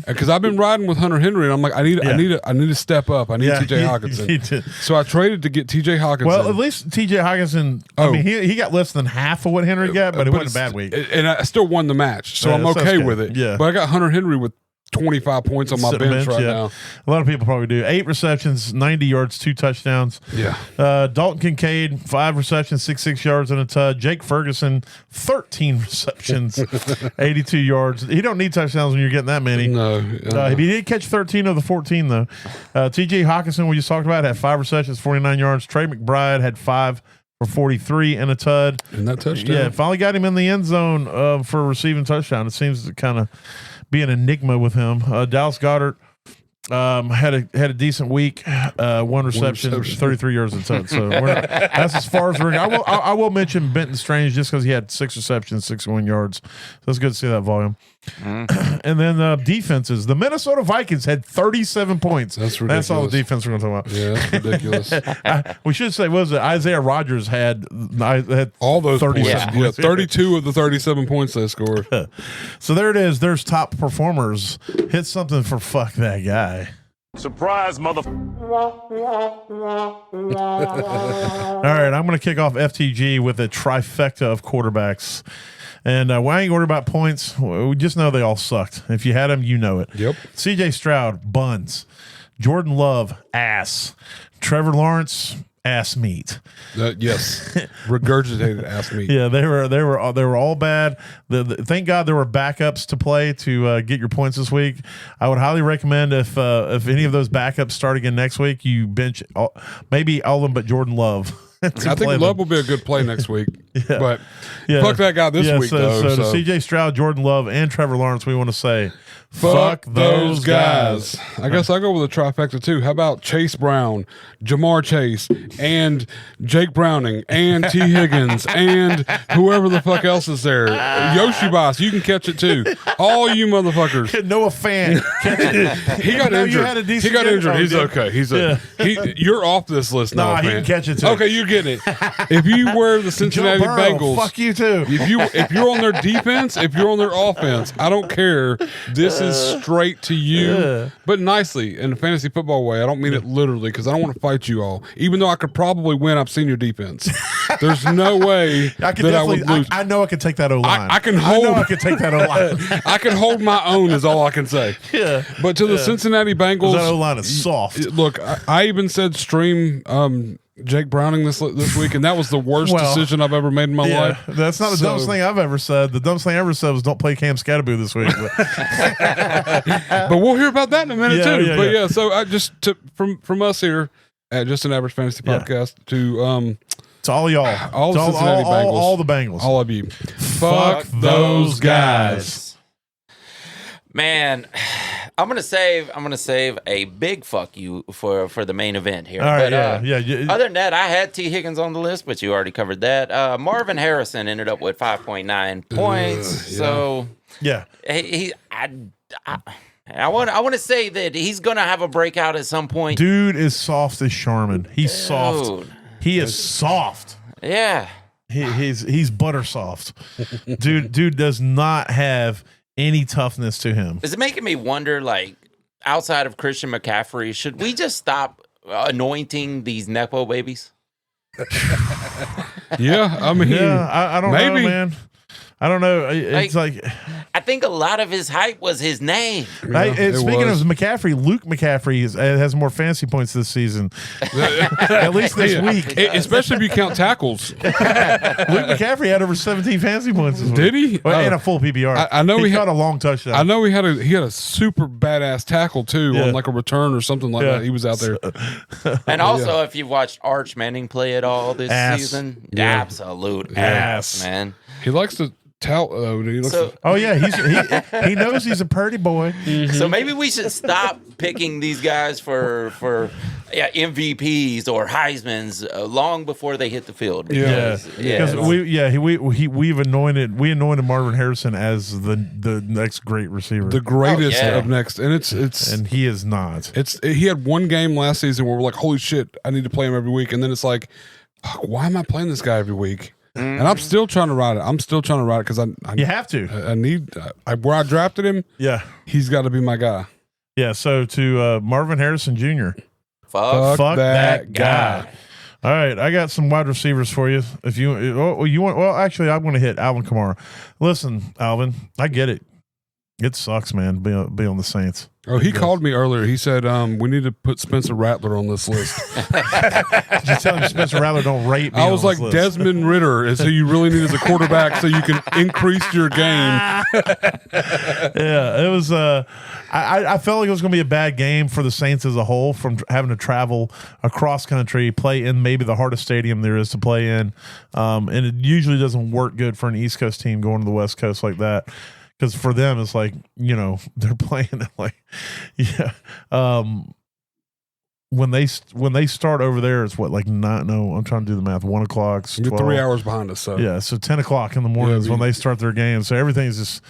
because I've been riding with Hunter Henry, and I'm like, I need to step up. I need TJ Hawkinson. So I traded to get TJ Hawkinson. Well, at least TJ Hawkinson. I mean, he got less than half of what Henry got, but it wasn't a bad week. And I still won the match, so I'm okay with it. Yeah, but I got Hunter Henry with 25 points on my bench right now. A lot of people probably do. 8 receptions, 90 yards, 2 touchdowns. Yeah. Dalton Kincaid, 5 receptions, 66 yards and a tud. Jake Ferguson, 13 receptions, 82 yards. He don't need touchdowns when you're getting that many. No. He did catch 13 of the 14, though. T.J. Hawkinson, we just talked about, had 5 receptions, 49 yards. Trey McBride had 5 for 43 and a tud. And that touchdown. Yeah, finally got him in the end zone for a receiving touchdown. It seems to kind of be an enigma with him. Dallas Goedert had a decent week. 1 reception, 33 yards and a tud. So that's as far as we're going. I will mention Benton Strange just because he had 6 receptions, 61 yards. So it's good to see that volume. And then defenses. The Minnesota Vikings had 37 points. That's ridiculous. That's all the defense we're going to talk about. Yeah, that's ridiculous. We should say, what was it? Isaiah Rodgers had all those 37 points. Yeah, 32 of the 37 points they scored. So there it is. There's top performers. Hit something for fuck that guy. Surprise, mother. All right, I'm going to kick off FTG with a trifecta of quarterbacks. And we ain't worried about points. We just know they all sucked. If you had them, you know it. Yep. CJ Stroud, buns. Jordan Love, ass. Trevor Lawrence, ass meat. Yes, regurgitated ass meat. Yeah, they were all bad. Thank God there were backups to play to get your points this week. I would highly recommend if any of those backups start again next week, you bench maybe all of them but Jordan Love. I think Love will be a good play next week. But fuck that guy this week, though. So to CJ Stroud, Jordan Love, and Trevor Lawrence, we want to say, fuck those guys. I guess I'll go with a trifecta, too. How about Chase Brown, Jamar Chase, and Jake Browning, and T. Higgins, and whoever the fuck else is there. Yoshi Boss, you can catch it, too. All you motherfuckers. Noah Fant. He got injured. He got injured. He's okay. You're off this list now, he can catch it, too. Okay, you're getting it. If you wear the Cincinnati Burrow, Bengals. fuck you too. If you're on their defense, if you're on their offense, I don't care. This is straight to you, but nicely in a fantasy football way. I don't mean it literally because I don't want to fight you all. Even though I could probably win, I've seen your defense. There's no way I would lose. I know I can take that O line. I can hold. I know I can take that O line. I can hold my own. Is all I can say. Yeah. But to the Cincinnati Bengals, that O line is soft. Look, I even said stream Jake Browning this week, and that was the worst decision I've ever made in my life. That's not the dumbest thing I've ever said. The dumbest thing I ever said was don't play Cam Scatterboo this week. But we'll hear about that in a minute too. Yeah. So I just from us here at Just an Average Fantasy Podcast to all y'all, all the Cincinnati Bengals, all the Bengals, all of you. Fuck those guys. Man, I'm gonna save a big fuck you for the main event here. All right, but, yeah. Other than that, I had T. Higgins on the list, but you already covered that. Marvin Harrison ended up with 5.9 points. So I want to say that he's gonna have a breakout at some point. Dude is soft as Charmin. He's soft. He is soft. Yeah. He's butter soft. Dude does not have any toughness to him. Is it making me wonder, like, outside of Christian McCaffrey, should we just stop anointing these Nepo babies? Yeah, I mean, I don't know, man. I don't know. It's like I think a lot of his hype was his name. Speaking of McCaffrey, Luke McCaffrey has more fantasy points this season, at least this week. Especially if you count tackles. Luke McCaffrey had over 17 fantasy points this week. Did he? And a full PPR. I know he caught a long touchdown. I know he had a super badass tackle too on like a return or something like that. He was out there. And also, if you've watched Arch Manning play at all this season, absolute ass, man. He likes to tell. He knows he's a pretty boy. Mm-hmm. So maybe we should stop picking these guys for MVPs or Heismans long before they hit the field. Because we anointed Marvin Harrison as the next great receiver, the greatest of next, and he is not. He had one game last season where we're like, holy shit, I need to play him every week, and then it's like, why am I playing this guy every week? Mm-hmm. And I'm still trying to ride it. Because you have to. I need where I drafted him. Yeah, he's got to be my guy. Yeah. So to Marvin Harrison Jr. Fuck that guy. All right, I got some wide receivers for you. If you want, actually, I'm going to hit Alvin Kamara. Listen, Alvin, I get it. It sucks, man. Be on the Saints. Oh, he called me earlier. He said, we need to put Spencer Rattler on this list. Did you tell him Spencer Rattler don't rate me? I was like, Desmond Ridder is who you really need as a quarterback so you can increase your game. Yeah, it was. I felt like it was going to be a bad game for the Saints as a whole from having to travel across country, play in maybe the hardest stadium there is to play in. And it usually doesn't work good for an East Coast team going to the West Coast like that. Because for them, it's like, they're playing like, when they start over there, it's what, like I'm trying to do the math. 1 o'clock. You're 3 hours behind us. So yeah, so 10 o'clock in the morning is when they start their game. So everything's just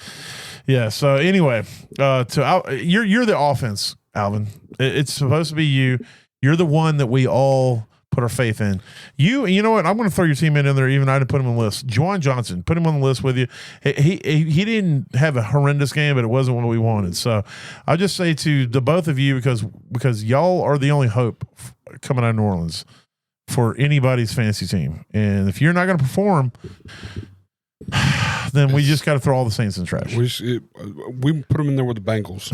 So anyway, you're the offense, Alvin. It's supposed to be you. You're the one that we all put our faith in. You know what? I'm going to throw your teammate in there. Even I didn't put him on the list. Juwan Johnson, put him on the list with you. He didn't have a horrendous game, but it wasn't what we wanted. So I'll just say to the both of you, because y'all are the only hope coming out of New Orleans for anybody's fantasy team. And if you're not going to perform, then we just got to throw all the Saints in the trash. We put them in there with the Bengals.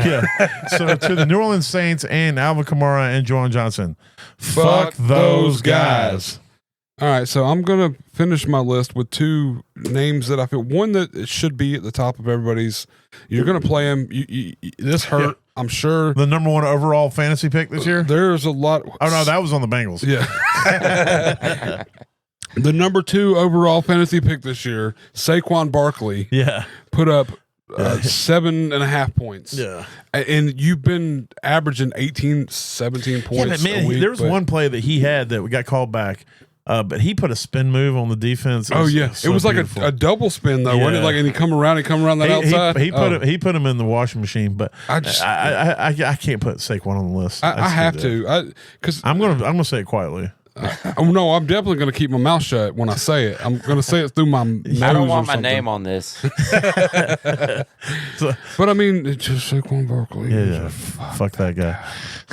Yeah. So to the New Orleans Saints and Alvin Kamara and Juwan Johnson, fuck those guys. All right, so I'm going to finish my list with two names that I feel. One that should be at the top of everybody's. You're going to play him. This hurt. Yeah. I'm sure. The number 1 overall fantasy pick this year? There's a lot. Oh, no, that was on the Bengals. Yeah. The number 2 overall fantasy pick this year, Saquon Barkley, put up 7.5 points. Yeah. And you've been averaging 18, 17 points but man, a week. There was one play that he had that we got called back, but he put a spin move on the defense. It was like a double spin, though, wasn't it? Like, and he come around that outside? He put him in the washing machine, but I can't put Saquon on the list. I have to. Because I'm gonna say it quietly. No, I'm definitely going to keep my mouth shut when I say it. I'm going to say it through my nose. I don't want or my something. name on this. But I mean, it's just Saquon Barkley. Yeah. Fuck that guy.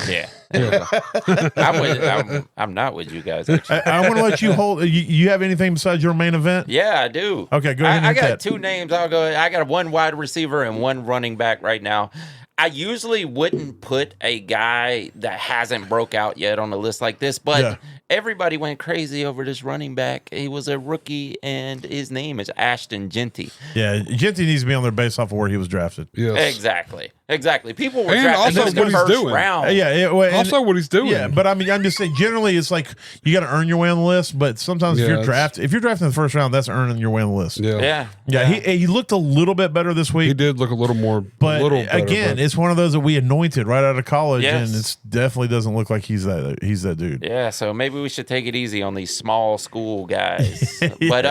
Yeah. Yeah. I'm not with you guys. Actually. I want to let you hold. You have anything besides your main event? Yeah, I do. Okay, go ahead. I and hit got that. two names. I got one wide receiver and one running back right now. I usually wouldn't put a guy that hasn't broke out yet on a list like this, but everybody went crazy over this running back. He was a rookie, and his name is Ashton Genty. Yeah, Genty needs to be on there based off of where he was drafted. Yes. Exactly. People were And drafting also him in the what he's first doing. round. Also, what he's doing. Yeah, but I mean, I'm just saying. Generally, it's like you got to earn your way on the list. But sometimes if you're drafting in the first round, that's earning your way on the list. Yeah. Yeah. He looked a little bit better this week. He did look a little more. But little better, again, but it's one of those that we anointed right out of college, Yes. and it definitely doesn't look like he's that dude. Yeah, so maybe we should take it easy on these small school guys. But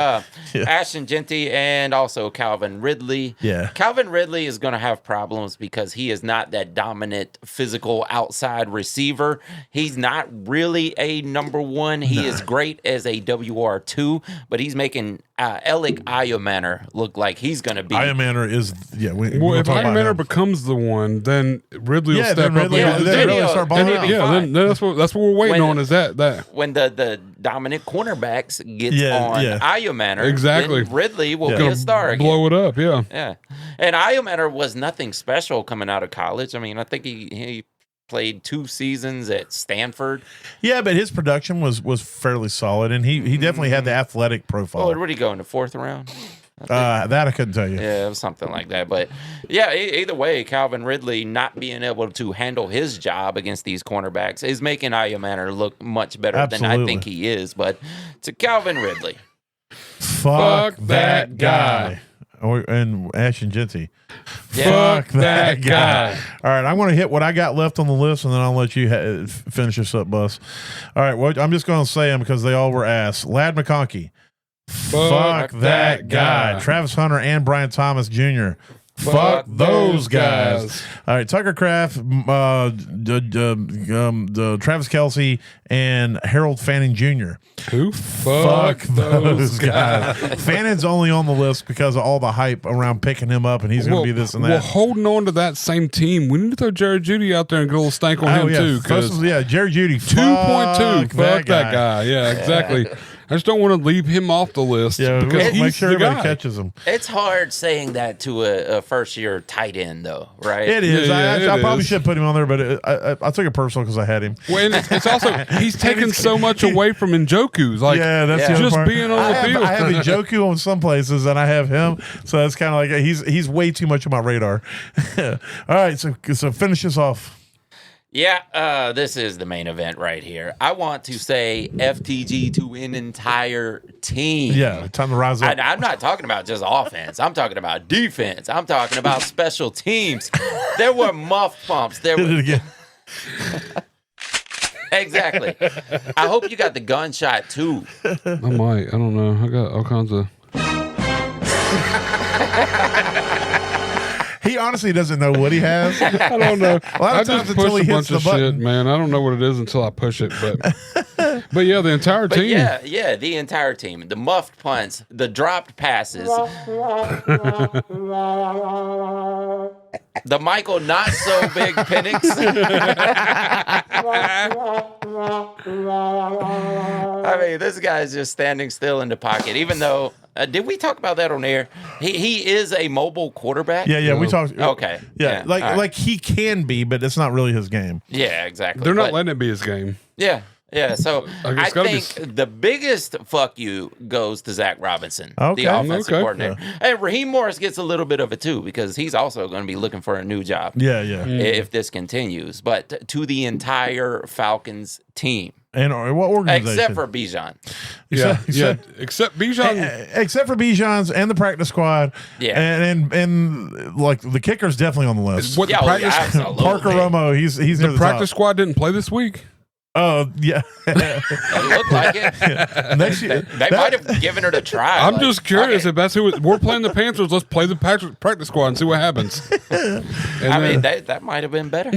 Ashton Genty and also Calvin Ridley. Yeah. Calvin Ridley is going to have problems because he is not that dominant physical outside receiver. He's not really a number one. He is great as a WR2, but he's making Alec Iomanner look like he's going to be. Iomanner is well, if Iomanner becomes the one, then Ridley will step then Ridley, up. then Ridley start balling out. Then that's what we're waiting on. Is that when the dominant cornerbacks get on Iomanner, exactly, then Ridley will be a star again. Blow it up, yeah. And Iomanner was nothing special coming out of college. I mean, I think he played 2 seasons at Stanford. Yeah, but his production was fairly solid, and he definitely had the athletic profile. Oh, where did he go in the 4th round? That I couldn't tell you. Yeah, it was something like that. But yeah, either way, Calvin Ridley not being able to handle his job against these cornerbacks is making Iomanner look much better than I think he is. But to Calvin Ridley, fuck that guy. And Ashton Genty. Yeah. Fuck that guy. All right, I'm going to hit what I got left on the list, and then I'll let you finish this up, Bus. All right, well, I'm just going to say them because they all were ass. Lad McConkey. Fuck that guy. Travis Hunter and Brian Thomas Jr. Fuck those guys. All right, Tucker Kraft, Travis Kelce, and Harold Fanning Jr. Who? Fuck those guys. Fanning's only on the list because of all the hype around picking him up, and he's going to be this and that. Well, holding on to that same team, we need to throw Jared Judy out there and get a little stank on him too. Jared Judy. 2.2. Fuck that guy. Yeah, exactly. I just don't want to leave him off the list because make sure everybody guy. catches him. It's hard saying that to a first-year tight end, though, right? It is. I probably is. should put him on there, but I took it personal because I had him. Well, and it's also he's taken so much away from Njoku's. Like, that's the other just part. being on the field. I have Njoku on some places, and I have him, so that's kind of like he's way too much on my radar. All right, so finish this off. Yeah, this is the main event right here. I want to say FTG to an entire team. Yeah, time to rise up. I'm not talking about just offense. I'm talking about defense. I'm talking about special teams. There were muff pumps. There Did it were again. Exactly. I hope you got the gunshot too. I might. I don't know. I got all kinds of. He honestly doesn't know what he has. I don't know. A lot of I times just until push he a hits bunch the of button. shit, man. I don't know what it is until I push it, but yeah, the entire But team. yeah, the entire team. The muffed punts, the dropped passes, the Michael not so big Penix. I mean, this guy's just standing still in the pocket. Even though, did we talk about that on air? He is a mobile quarterback. Yeah, we talked. Okay. Yeah, like he can be, but it's not really his game. Yeah, exactly. They're not letting it be his game. Yeah. Yeah, so I gotta think the biggest fuck you goes to Zach Robinson, Okay. the offensive Okay. coordinator. And Raheem Morris gets a little bit of it too because he's also going to be looking for a new job Yeah. if this continues. But to the entire Falcons team, And what organization? except for Bijan. Yeah, Except- Except Bijan. Except for Bijan's and the practice squad. Yeah. And like the kicker's definitely on the list. What Yeah, the practice? absolutely. Parker Romo, he's near The the practice top. squad didn't play this week. Oh, yeah. It looked like it. Next year, They might have given it a try. I'm just curious if that's who we're playing the Panthers. Let's play the practice squad and see what happens. I mean, that might have been better.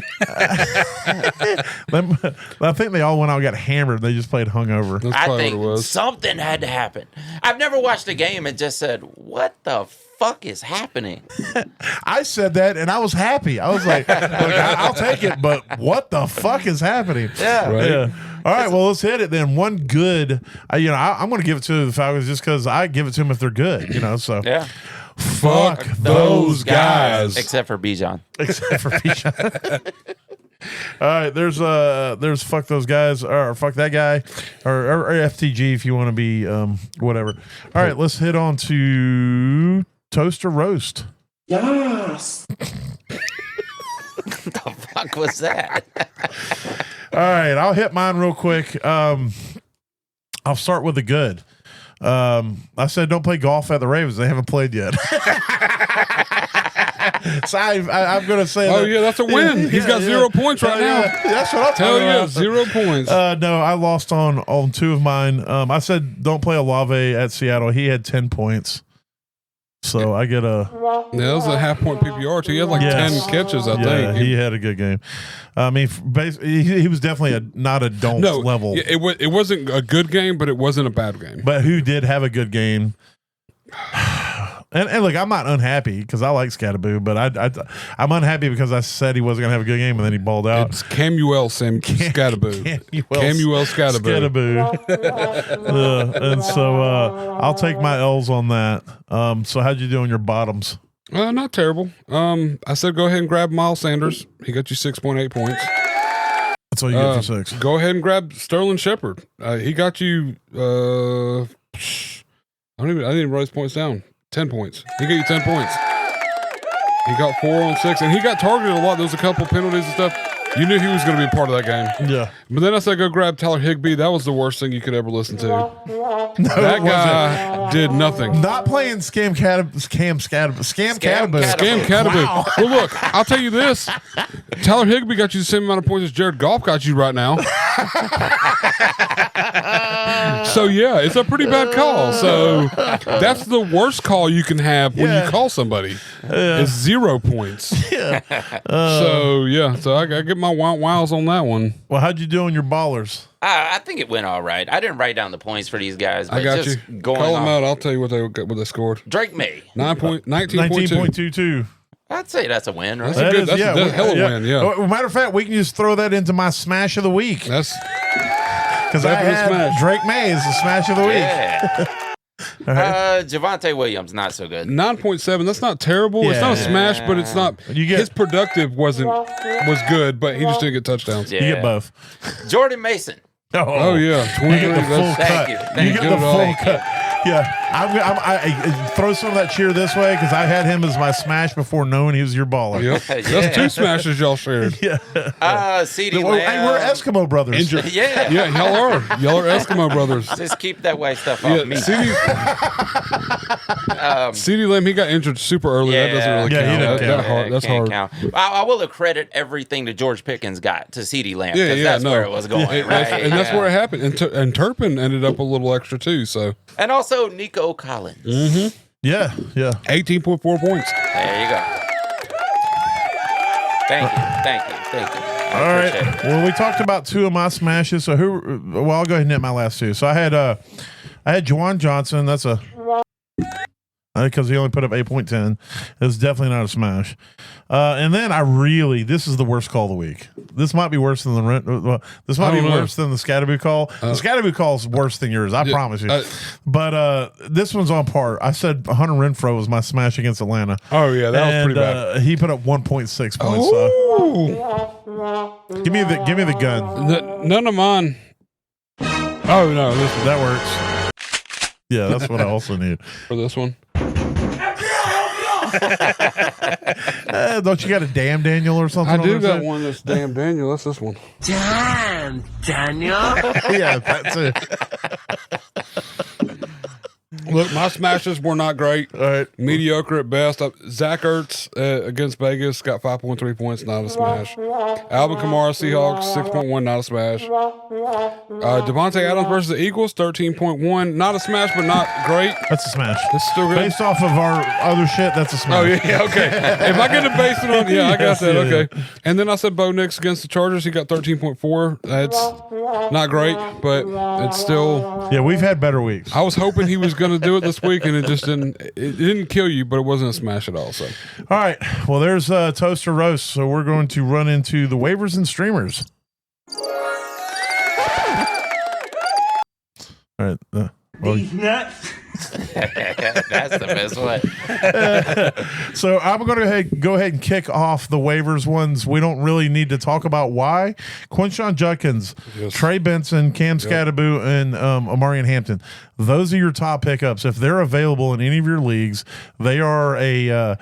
I think they all went out and got hammered. They just played hungover. That's I probably think what it was. something had to happen. I've never watched a game and just said, "What the fuck is happening?" I said that, and I was happy. I was like, "Look, I'll take it," but what the fuck is happening? Yeah. Right. Yeah. All right, well, let's hit it then. One good, I'm going to give it to the Falcons just because I give it to them if they're good, So Yeah. fuck those guys. Except for Bijan. Except for Bijan. All right, there's fuck those guys or fuck that guy or FTG if you want to be whatever. All right, let's hit on to toast or roast. Yes. The fuck was that? All right, I'll hit mine real quick. I'll start with the good. I said don't play golf at the Ravens. They haven't played yet. So I'm going to say Oh, yeah, that's a win. He's got 0 points right now. That's what I'm Tell talking you, about. 0 points. No, I lost on two of mine. I said don't play Olave at Seattle. He had 10 points. So I get a Yeah, that was a half-point PPR, too. He had like 10 catches, I think. he had a good game. I mean, basically, he was definitely not a don't level. Yeah, it wasn't a good game, but it wasn't a bad game. But who did have a good game? And look, I'm not unhappy because I like Scatterboo, but I'm unhappy because I said he wasn't going to have a good game and then he balled out. It's Camuel Scatterboo. Camuel Scatterboo. And so I'll take my L's on that. So how'd you do on your bottoms? Not terrible. I said go ahead and grab Miles Sanders. He got you 6.8 points. That's all you get for 6. Go ahead and grab Sterling Shepard. He got you. I didn't even write his points down. 10 points. He got you 10 points. He got 4 on 6, and he got targeted a lot. There was a couple penalties and stuff. You knew he was going to be a part of that game. Yeah. But then I said go grab Tyler Higbee. That was the worst thing you could ever listen to. That guy did nothing. Not playing Scam Cataboo. Scam Cataboo. Wow. Well, look, I'll tell you this. Tyler Higbee got you the same amount of points as Jared Goff got you right now. So, yeah, it's a pretty bad call. So, that's the worst call you can have when you call somebody. It's 0 points. Yeah. So, yeah. So, I get my wows on that one. Well, how'd you do on your ballers? I think it went all right. I didn't write down the points for these guys. But I got just you. Going Call them on. out. I'll tell you what they scored. Drake May. 19.2. 19.22. I'd say that's a win, right? That's a hell of a win, yeah. Well, matter of fact, we can just throw that into my smash of the week. That's Because I definitely had smash. Drake May as the smash of the week. Yeah. All right. Javonte Williams, not so good. 9.7. That's not terrible. It's not a Yeah. smash, but it's not. You get- his productive was good, but he just didn't get touchdowns. Yeah. You get both. Jordan Mason. Oh yeah, You 20. get the full That's, cut. you. You Thank get you. the Good full all. cut. Yeah, I throw some of that cheer this way because I had him as my smash before knowing he was your baller. yep. That's 2 smashes y'all shared. Yeah. CeeDee Well, hey, we're Lamb. Eskimo brothers. Yeah. Yeah, y'all are Eskimo brothers. Just keep that white stuff Yeah, off me. CeeDee Lamb, he got injured super early. That doesn't really Yeah, he count. didn't count. That's Can't hard. count. I will accredit everything that George Pickens got to CeeDee Lamb Yeah, because that's where it was going. And right? that's where it happened. And Turpin ended up a little extra too. So And also Nico Collins. Yeah. 18.4 points. There you go. Thank you. All right. Well, we talked about 2 of my smashes. So Well, I'll go ahead and hit my last 2. So I had Juwan Johnson. That's because he only put up 8.10. It was definitely not a smash. And then this is the worst call of the week. This might be worse than this might be worse than the Scatterboo call. The Scatterboo call is worse than yours. I promise you. But this one's on par. I said Hunter Renfrow was my smash against Atlanta. Oh yeah, that was pretty bad. He put up 1.6 points. So. Give me the gun. None of mine. Oh no, That works. Yeah, that's what I also need. for this one. Don't you got a damn Daniel or something? I do on got there? one that's damn Daniel. That's this one. Damn, Daniel. Yeah, that's it. Look, my smashes were not great. All right. Mediocre at best. Zach Ertz against Vegas got 5.3 points, not a smash. Alvin Kamara, Seahawks, 6.1, not a smash. Devontae Adams versus the Eagles, 13.1, not a smash, but not great. That's a smash. It's still good. Based off of our other shit, that's a smash. Oh, yeah, okay. If I get to base it on, I got that, okay. And then I said Bo Nix against the Chargers, he got 13.4. That's not great, but it's still. Yeah, we've had better weeks. I was hoping he was going to do it this week, and it just didn't. It didn't kill you, but it wasn't a smash at all. So, all right. Well, there's toast or roast. So we're going to run into the waivers and streamers. All right. These nuts. That's the best one. So I'm going to go ahead and kick off the waivers ones. We don't really need to talk about why. Quinshon Judkins, Trey Benson, Cam Scatterboo, and Amarian Hampton. Those are your top pickups. If they're available in any of your leagues, they are a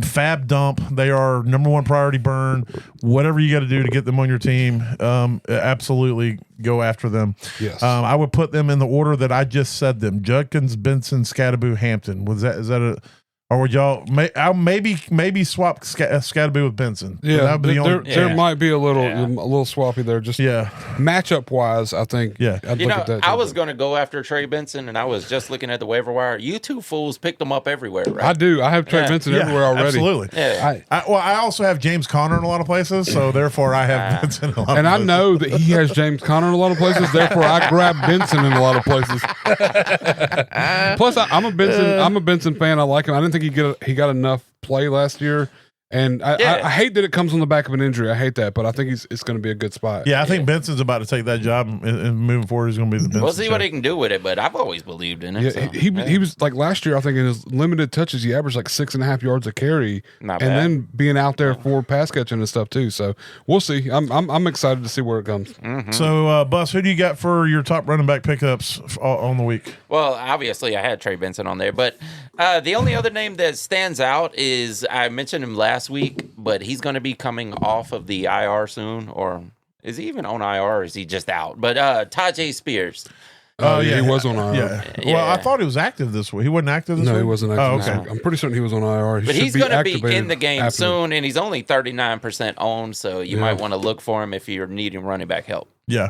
fab dump. They are number one priority burn. Whatever you got to do to get them on your team, absolutely go after them. Yes. I would put them in the order that I just said them: Judkins, Benson, Scatterboo, Hampton. Is that a? Or would y'all I'll maybe swap Scatterboo with Benson? Yeah, that would be there might be a little swappy there. Just matchup wise, I think. Yeah, I was going to go after Trey Benson, and I was just looking at the waiver wire. You two fools picked them up everywhere, right? I do. I have Trey Benson everywhere already. Absolutely. Yeah. I also have James Conner in a lot of places, so therefore I have Benson in a lot of places. And I know that he has James Conner in a lot of places, therefore I grab Benson in a lot of places. Plus, I'm a Benson fan. I like him. I didn't think he got enough play last year, and I hate that it comes on the back of an injury. I hate that, but I think it's going to be a good spot. Yeah, I think Benson's about to take that job, and moving forward, he's going to be the Benson. We'll see what he can do with it, but I've always believed in it. Yeah, he was like last year. I think in his limited touches, he averaged like 6.5 yards a carry, then being out there for pass catching and stuff too. So we'll see. I'm excited to see where it comes. Mm-hmm. So, Bus, who do you got for your top running back pickups on the week? Well, obviously, I had Trey Benson on there, but the only other name that stands out is I mentioned him last week, but he's going to be coming off of the IR soon, or is he even on IR, or is he just out? But Tajay Spears. Oh, yeah, he was on IR. Yeah. Well, I thought he was active this week. He wasn't active this week? No, he wasn't active this week. I'm pretty certain he was on IR. But he's going to be in the game soon, and he's only 39% owned, so you might want to look for him if you're needing running back help. Yeah.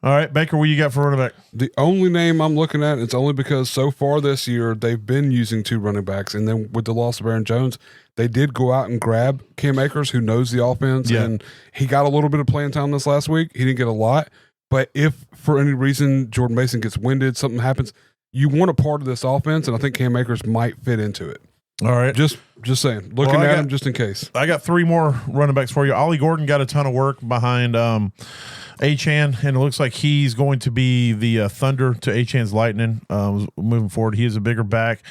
All right, Baker, what you got for running back? The only name I'm looking at, it's only because so far this year they've been using two running backs, and then with the loss of Aaron Jones, they did go out and grab Cam Akers, who knows the offense, and he got a little bit of playing time this last week. He didn't get a lot, but if for any reason Jordan Mason gets winded, something happens, you want a part of this offense, and I think Cam Akers might fit into it. All right. Just saying. Looking at him just in case. I got three more running backs for you. Ollie Gordon got a ton of work behind Achane, and it looks like he's going to be the thunder to Achane's lightning moving forward. He is a bigger back.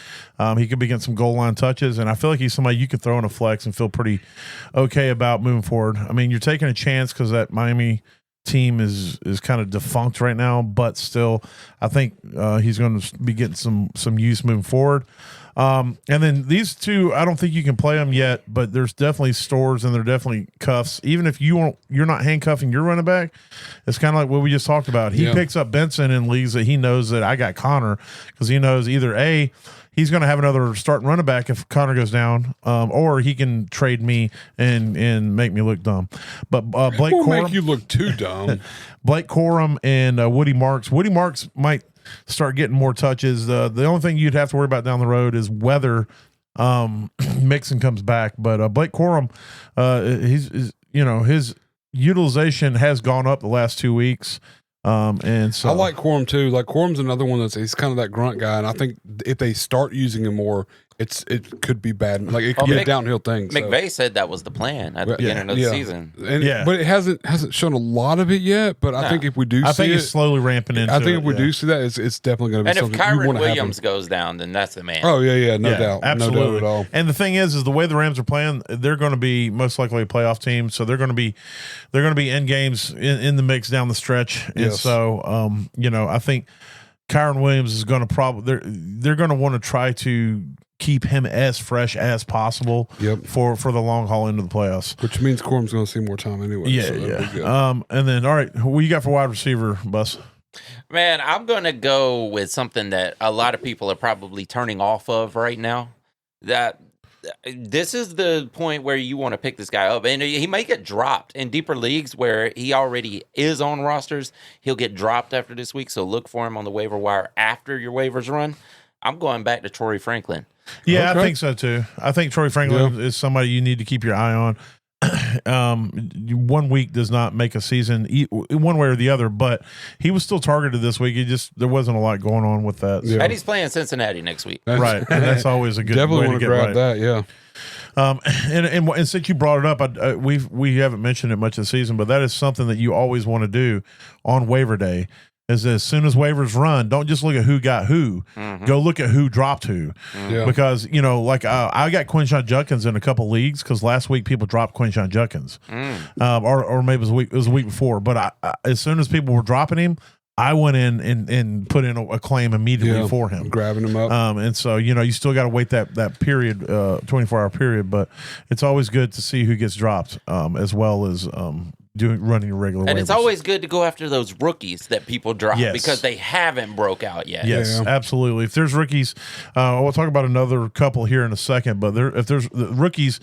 He could be getting some goal line touches, and I feel like he's somebody you could throw in a flex and feel pretty okay about moving forward. I mean, you're taking a chance because that Miami team is kind of defunct right now, but still, I think he's going to be getting some use moving forward. And then these two, I don't think you can play them yet, but there's definitely stores and they're definitely cuffs. Even if you're not handcuffing your running back, it's kind of like what we just talked about. He picks up Benson in leagues that he knows that I got Connor because he knows either A, he's going to have another starting running back if Connor goes down, or he can trade me and make me look dumb. But Blake Corum, make you look too dumb. Blake Corum and Woody Marks. Woody Marks might start getting more touches. The only thing you'd have to worry about down the road is whether Mixon comes back. But Blake Corum, his utilization has gone up the last 2 weeks. And so I like Corum too. Like Corum's another one he's kind of that grunt guy, and I think if they start using him more, it could be bad. Like it could be a downhill thing. McVay said that was the plan at the beginning of the season. But it hasn't shown a lot of it yet. But I think if we do, I think it's slowly ramping into. I think if we do see that, it's definitely going to be something. And if Kyron Williams goes down, then that's the man. Oh yeah, no doubt, absolutely, no doubt at all. And the thing is the way the Rams are playing, they're going to be most likely a playoff team, so they're going to be in games in the mix down the stretch, and so I think Kyron Williams is going to they're going to want to try to keep him as fresh as possible for the long haul into the playoffs. Which means Corum's going to see more time anyway. Yeah. And then, all right, what you got for wide receiver, Bus? Man, I'm going to go with something that a lot of people are probably turning off of right now. That this is the point where you want to pick this guy up. And he may get dropped in deeper leagues where he already is on rosters. He'll get dropped after this week. So look for him on the waiver wire after your waivers run. I'm going back to Torrey Franklin. Yeah, okay. I think so too. I think Torrey Franklin is somebody you need to keep your eye on. 1 week does not make a season one way or the other, but he was still targeted this week. There wasn't a lot going on with that. So. And he's playing Cincinnati next week. Right. And that's always a good definitely way to get grab that. Yeah. And since you brought it up, we haven't mentioned it much this season, but that is something that you always want to do on waiver day. Is as soon as waivers run, don't just look at who got who. Mm-hmm. Go look at who dropped who. Mm-hmm. Yeah. Because, like I got Quinshon Judkins in a couple leagues because last week people dropped Quinshon Judkins. Or maybe it was a week before. But as soon as people were dropping him, I went in and put in a claim immediately for him. Grabbing him up. And so, you still got to wait that period, 24-hour period. But it's always good to see who gets dropped as well as running regular waivers. And it's always good to go after those rookies that people drop because they haven't broke out yet. Yes, absolutely. If there's rookies, we'll talk about another couple here in a second, but if there's rookies,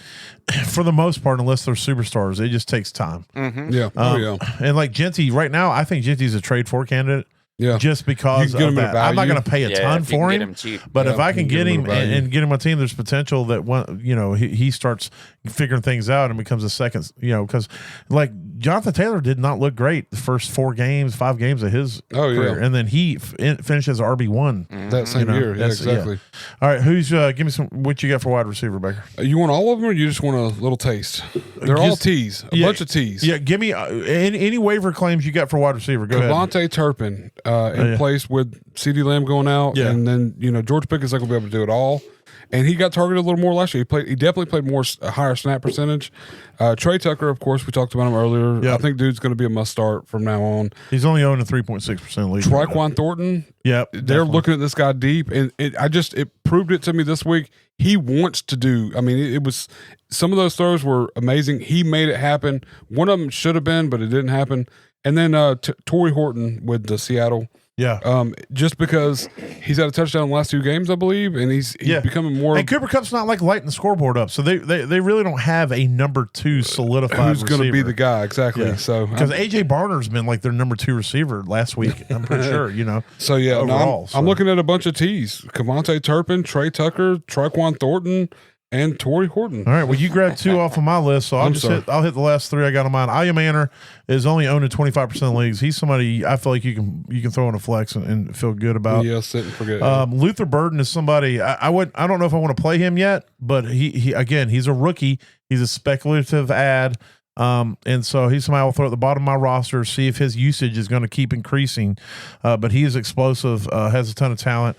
for the most part, unless they're superstars, it just takes time. Mm-hmm. Yeah. And like Genty, right now, I think Genty's a trade for candidate. Yeah, just because of that. I'm not going to pay a ton for him, but if I can get him and get him a team, there's potential that he starts figuring things out and becomes a second. Because like Jonathan Taylor did not look great the first 5 games of his career, and then he finishes RB1 that same year. Yeah, exactly. Yeah. All right, give me some what you got for wide receiver, Baker? You want all of them, or you just want a little taste? They're all T's, a bunch of T's. Yeah, give me any waiver claims you got for wide receiver. Go ahead. Devontae Turpin. In place with CeeDee Lamb going out, and then George Pickett's not going to be able to do it all. And he got targeted a little more last year. He definitely played a higher snap percentage. Trey Tucker, of course, we talked about him earlier. Yep. I think dude's going to be a must start from now on. He's only owned a 3.6% league. Triquan Thornton. Yep, they're looking at this guy deep, and it proved it to me this week. He wants to do. I mean, it was some of those throws were amazing. He made it happen. One of them should have been, but it didn't happen. And then Torrey Horton with the Seattle. Yeah. Just because he's had a touchdown in the last 2 games, I believe, and he's becoming more. And Cooper Kupp's not like lighting the scoreboard up, so they really don't have a number 2 solidified. Who's going to be the guy exactly? Yeah. So because AJ Barner's been like their number 2 receiver last week, I'm pretty sure. So yeah, overall, I'm looking at a bunch of T's: Devontae Turpin, Trey Tucker, Triquan Thornton, and Torrey Horton. All right. Well, you grabbed 2 off of my list, so I'll hit the last 3 I got on mine. Aya Manor is only owned in 25% of leagues. He's somebody I feel like you can throw in a flex and feel good about. Yeah, sit and forget. Luther Burden is somebody I don't know if I want to play him yet, but he again, he's a rookie. He's a speculative ad. And so he's somebody I'll throw at the bottom of my roster, see if his usage is going to keep increasing. But he is explosive, has a ton of talent.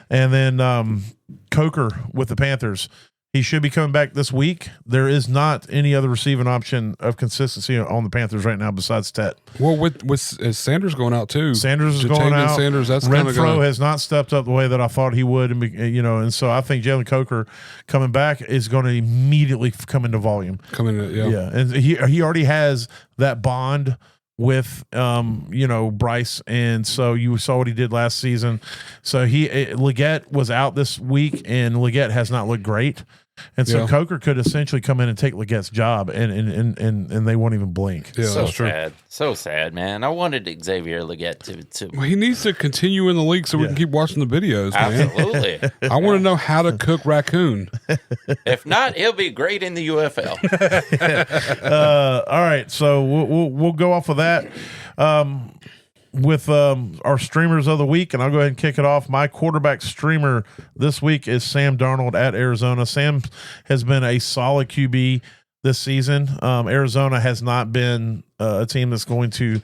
And then Coker with the Panthers. He should be coming back this week. There is not any other receiving option of consistency on the Panthers right now besides Tet. Well, with Sanders going out too. Sanders is going out. Sanders, that's Renfro has not stepped up the way that I thought he would, and so I think Jalen Coker coming back is going to immediately come into volume. And he already has that bond with Bryce, and so you saw what he did last season. So Leggett was out this week, and Leggett has not looked great. And so Coker could essentially come in and take Legett's job, and they won't even blink. Yeah, so sad. So sad, man. I wanted Xavier Leggett to Well, he needs to continue in the league so we can keep watching the videos, man. Absolutely. I want to know how to cook raccoon. If not, he'll be great in the UFL. All right, so we'll go off of that. With our streamers of the week, and I'll go ahead and kick it off. My quarterback streamer this week is Sam Darnold at Arizona. Sam has been a solid QB this season. Arizona has not been a team that's going to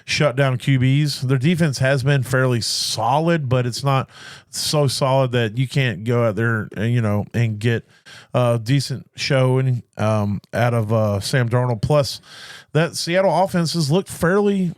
shut down QBs. Their defense has been fairly solid, but it's not so solid that you can't go out there and get a decent showing out of Sam Darnold. Plus, that Seattle offense has looked fairly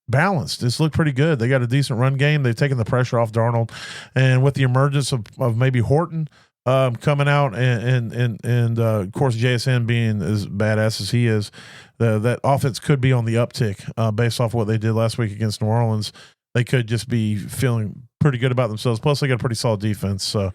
balanced. It's looked pretty good. They got a decent run game. They've taken the pressure off Darnold, and with the emergence of maybe Horton coming out, and of course JSN being as badass as he is, that offense could be on the uptick based off what they did last week against New Orleans. they could just be feeling pretty good about themselves. Plus, they got a pretty solid defense. So,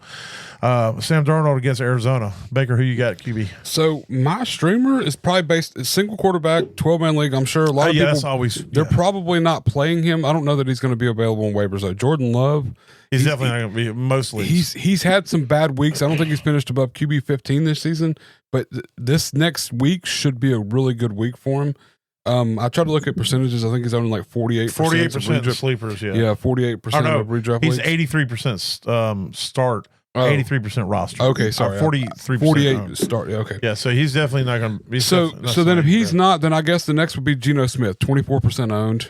Sam Darnold against Arizona. Baker, who you got, QB? So my streamer is probably based single quarterback, 12-man league. I'm sure a lot of people. That's always. They're probably not playing him. I don't know that he's going to be available on waivers though. Jordan Love. He's definitely not going to be mostly. He's had some bad weeks. I don't think he's finished above QB 15 this season, but this next week should be a really good week for him. I tried to look at percentages. I think he's only like 48% of sleepers. Yeah, 48% of redraft. He's leagues. 83% start. 83% roster. Okay, sorry. 43%. 48 start. Yeah, okay. Yeah, so he's definitely not going to be. So then if he's not, then I guess the next would be Geno Smith, 24% owned.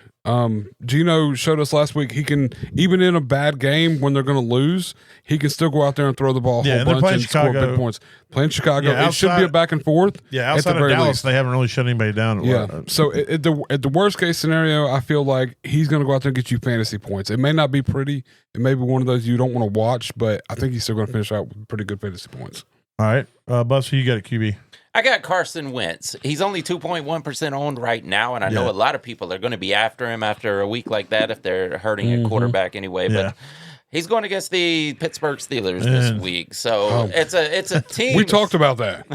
Geno showed us last week he can, even in a bad game when they're going to lose, he can still go out there and throw the ball a whole bunch and score big points. Playing Chicago, it should be a back and forth. Yeah, outside of Dallas, least. They haven't really shut anybody down. Yeah. So at the worst case scenario, I feel like he's going to go out there and get you fantasy points. It may not be pretty. It may be one of those you don't want to watch, but I think he's still going to finish out with pretty good fantasy points. All right, Buzz, who you got at QB? I got Carson Wentz. He's only 2.1% owned right now, and I know a lot of people are going to be after him after a week like that if they're hurting at quarterback anyway. But he's going against the Pittsburgh Steelers this week, so it's a team. We talked about that.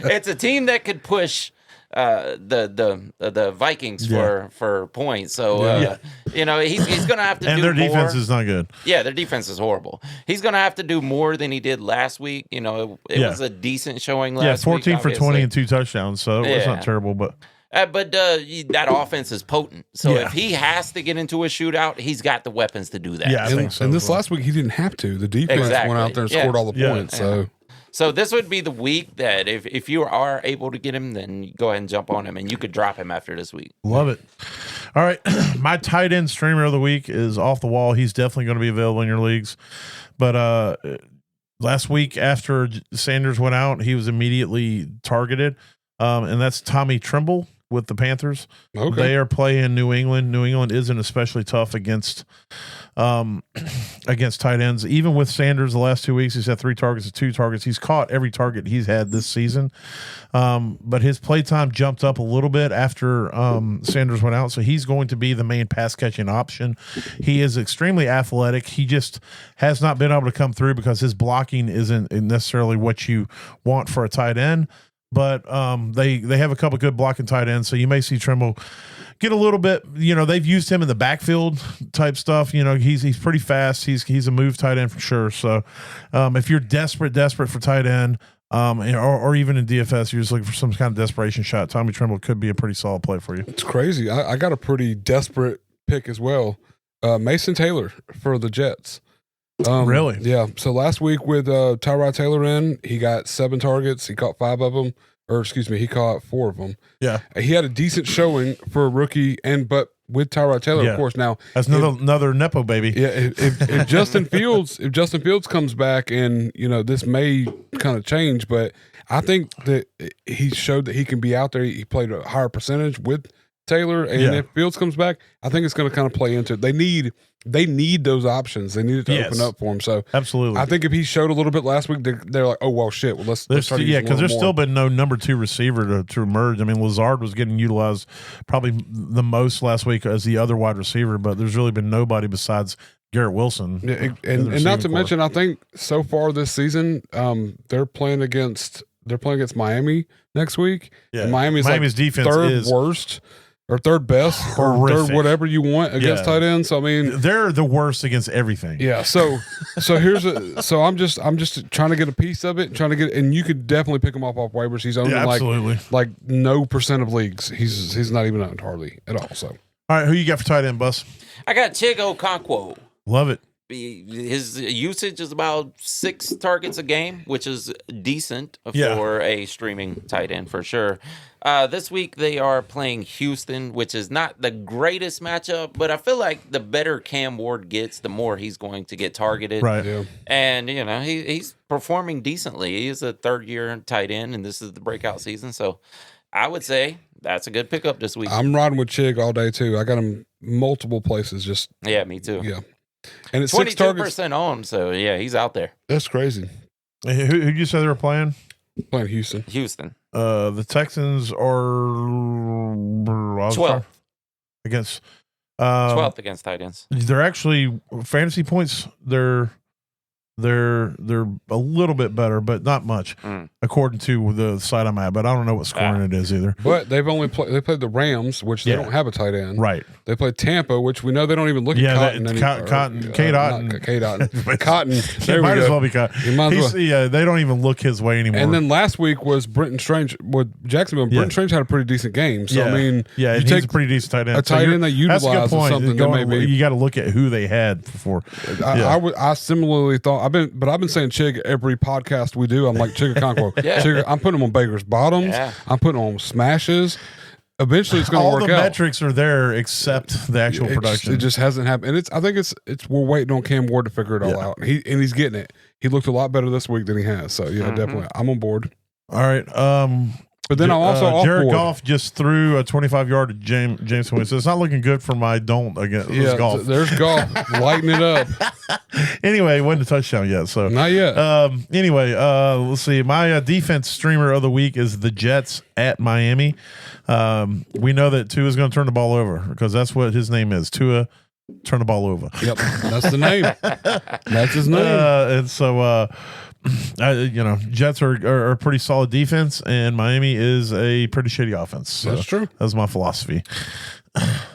It's a team that could push the Vikings for points. So he's going to have to do more. And their defense is not good. Yeah, their defense is horrible. He's going to have to do more than he did last week. It was a decent showing last week. 14 for 20 and 2 touchdowns, so it's not terrible, but that offense is potent. So if he has to get into a shootout, he's got the weapons to do that. Yeah, I think so. And this last week he didn't have to. The defense went out there and scored all the points. So this would be the week that if you are able to get him, then go ahead and jump on him, and you could drop him after this week. Love it. All right, my tight end streamer of the week is off the wall. He's definitely going to be available in your leagues. But last week after Sanders went out, he was immediately targeted, and that's Tommy Tremble with the Panthers. Okay. They are playing New England. New England isn't especially tough against tight ends. Even with Sanders, the last 2 weeks, he's had 3 targets and 2 targets. He's caught every target he's had this season. But his play time jumped up a little bit after Sanders went out. So he's going to be the main pass catching option. He is extremely athletic. He just has not been able to come through because his blocking isn't necessarily what you want for a tight end. But they have a couple good blocking tight ends, so you may see Trimble get a little bit. They've used him in the backfield type stuff. He's pretty fast. He's a move tight end for sure. So if you're desperate for tight end, or even in DFS, you're just looking for some kind of desperation shot, Tommy Tremble could be a pretty solid play for you. It's crazy. I got a pretty desperate pick as well. Mason Taylor for the Jets. Really? Yeah. So last week with Tyrod Taylor in, he got 7 targets. He caught 5 of them. He caught 4 of them. Yeah. He had a decent showing for a rookie, but with Tyrod Taylor, of course. Now that's another Nepo baby. Yeah. If Justin Fields comes back, and this may kind of change, but I think that he showed that he can be out there. He played a higher percentage with Taylor, and if Fields comes back, I think it's going to kind of play into it. They need those options. They need it to open up for him. So absolutely, I think if he showed a little bit last week, they're like, oh well, shit. Well, let's try to use because there's still been no number 2 receiver to emerge. I mean, Lazard was getting utilized probably the most last week as the other wide receiver, but there's really been nobody besides Garrett Wilson. Yeah, and not to mention, I think so far this season, they're playing against Miami next week. Yeah, and Miami's defense is worst. Or third best, or third whatever you want against tight ends. So I mean, they're the worst against everything. Yeah. So I'm just trying to get a piece of it, and you could definitely pick him off waivers. He's owned like no % of leagues. He's not even owned hardly at all. So all right, who you got for tight end, Bus? I got Chigo Okonkwo. Love it. His usage is about 6 targets a game, which is decent for a streaming tight end for sure. This week they are playing Houston, which is not the greatest matchup, but I feel like the better Cam Ward gets, the more he's going to get targeted. Right. Yeah. And, he's performing decently. He is a 3rd-year tight end, and this is the breakout season. So I would say that's a good pickup this week. I'm riding with Chig all day, too. I got him multiple places. Yeah, me too. Yeah. And it's 22% on him, so yeah, he's out there. That's crazy. Who did you say they were playing? Playing Houston. The Texans are 12 against. 12th against tight ends. They're actually fantasy points. They're a little bit better, but not much, according to the site I'm at. But I don't know what scoring it is either. But they've only they played the Rams, which they don't have a tight end. Right. They played Tampa, which we know they don't even look at Cotton anymore. Cade Otton. Cade Otton. Cotton. There might we as go. well be Cotton. Yeah, they don't even look his way anymore. And then last week was Brenton Strange with Jacksonville. Brenton Strange had a pretty decent game. So I mean, you take he's a pretty decent tight end. A tight end that utilizes something that maybe you got to look at who they had before. I similarly thought I've been saying Chig every podcast we do. I'm like Chigakonkwo. Chig, I'm putting him on Baker's bottoms. Yeah. I'm putting him on smashes. Eventually, it's going to work out. All the metrics are there except the actual production. It just hasn't happened. And I think it's we're waiting on Cam Ward to figure it all out. He's getting it. He looked a lot better this week than he has. So definitely, I'm on board. All right. But then I'm also off Jared board. Goff just threw a 25-yard to James Winston. So it's not looking good for my don't against Goff. There's Goff lighting it up. Anyway, it wasn't a touchdown yet. So not yet. Anyway, let's see. My defense streamer of the week is the Jets at Miami. We know that Tua is going to turn the ball over because that's what his name is. Tua, turn the ball over. Yep, that's the name. That's his name. And so, Jets are a pretty solid defense, and Miami is a pretty shitty offense. So that's true. That's my philosophy.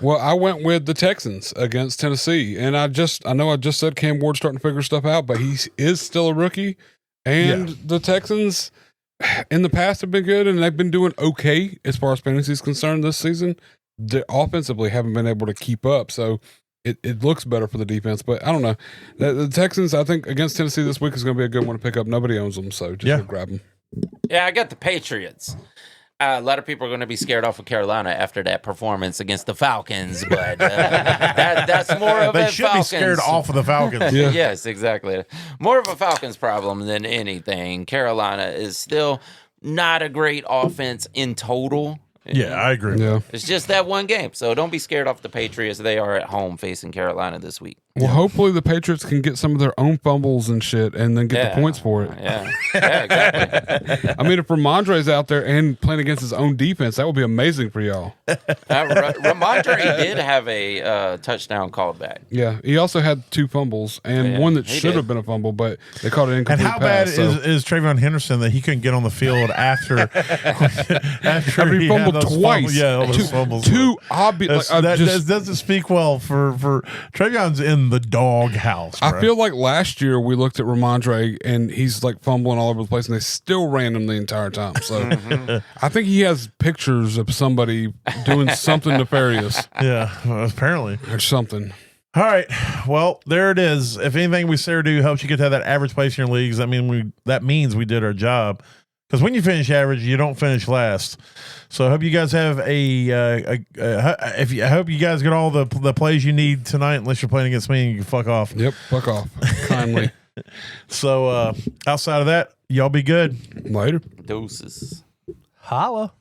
Well, I went with the Texans against Tennessee, and I know I just said Cam Ward's starting to figure stuff out, but he is still a rookie, and the Texans in the past have been good, and they've been doing okay as far as fantasy is concerned this season. They offensively haven't been able to keep up, so it looks better for the defense. But I don't know. The Texans, I think, against Tennessee this week is going to be a good one to pick up. Nobody owns them, so just go grab them. Yeah, I got the Patriots. A lot of people are going to be scared off of Carolina after that performance against the Falcons, but that's more of they a should Falcons. Be scared off of the Falcons. Yes, exactly. More of a Falcons problem than anything. Carolina is still not a great offense in total. Yeah, I agree. Yeah. It's just that one game, so don't be scared off the Patriots. They are at home facing Carolina this week. Well, hopefully the Patriots can get some of their own fumbles and shit and then get the points for it. Yeah, exactly. I mean, if Ramondre's out there and playing against his own defense, that would be amazing for y'all. Ramondre did have a touchdown called back. Yeah, he also had 2 fumbles and one that should have been a fumble, but they caught it incomplete. And how bad is Trayvon Henderson that he couldn't get on the field after he fumbled twice? Those fumbles. Two obvious. That doesn't speak well for Trayvon's in the dog house. Bro. I feel like last year we looked at Ramondre and he's like fumbling all over the place, and they still ran him the entire time. So I think he has pictures of somebody doing something nefarious. Yeah, apparently or something. All right, well there it is. If anything we say or do helps you get to that average place in your leagues, that means we did our job. Because when you finish average, you don't finish last. So I hope you guys have I hope you guys get all the plays you need tonight. Unless you're playing against me, and you can fuck off. Yep, fuck off. Kindly. So outside of that, y'all be good. Later. Doses. Holla.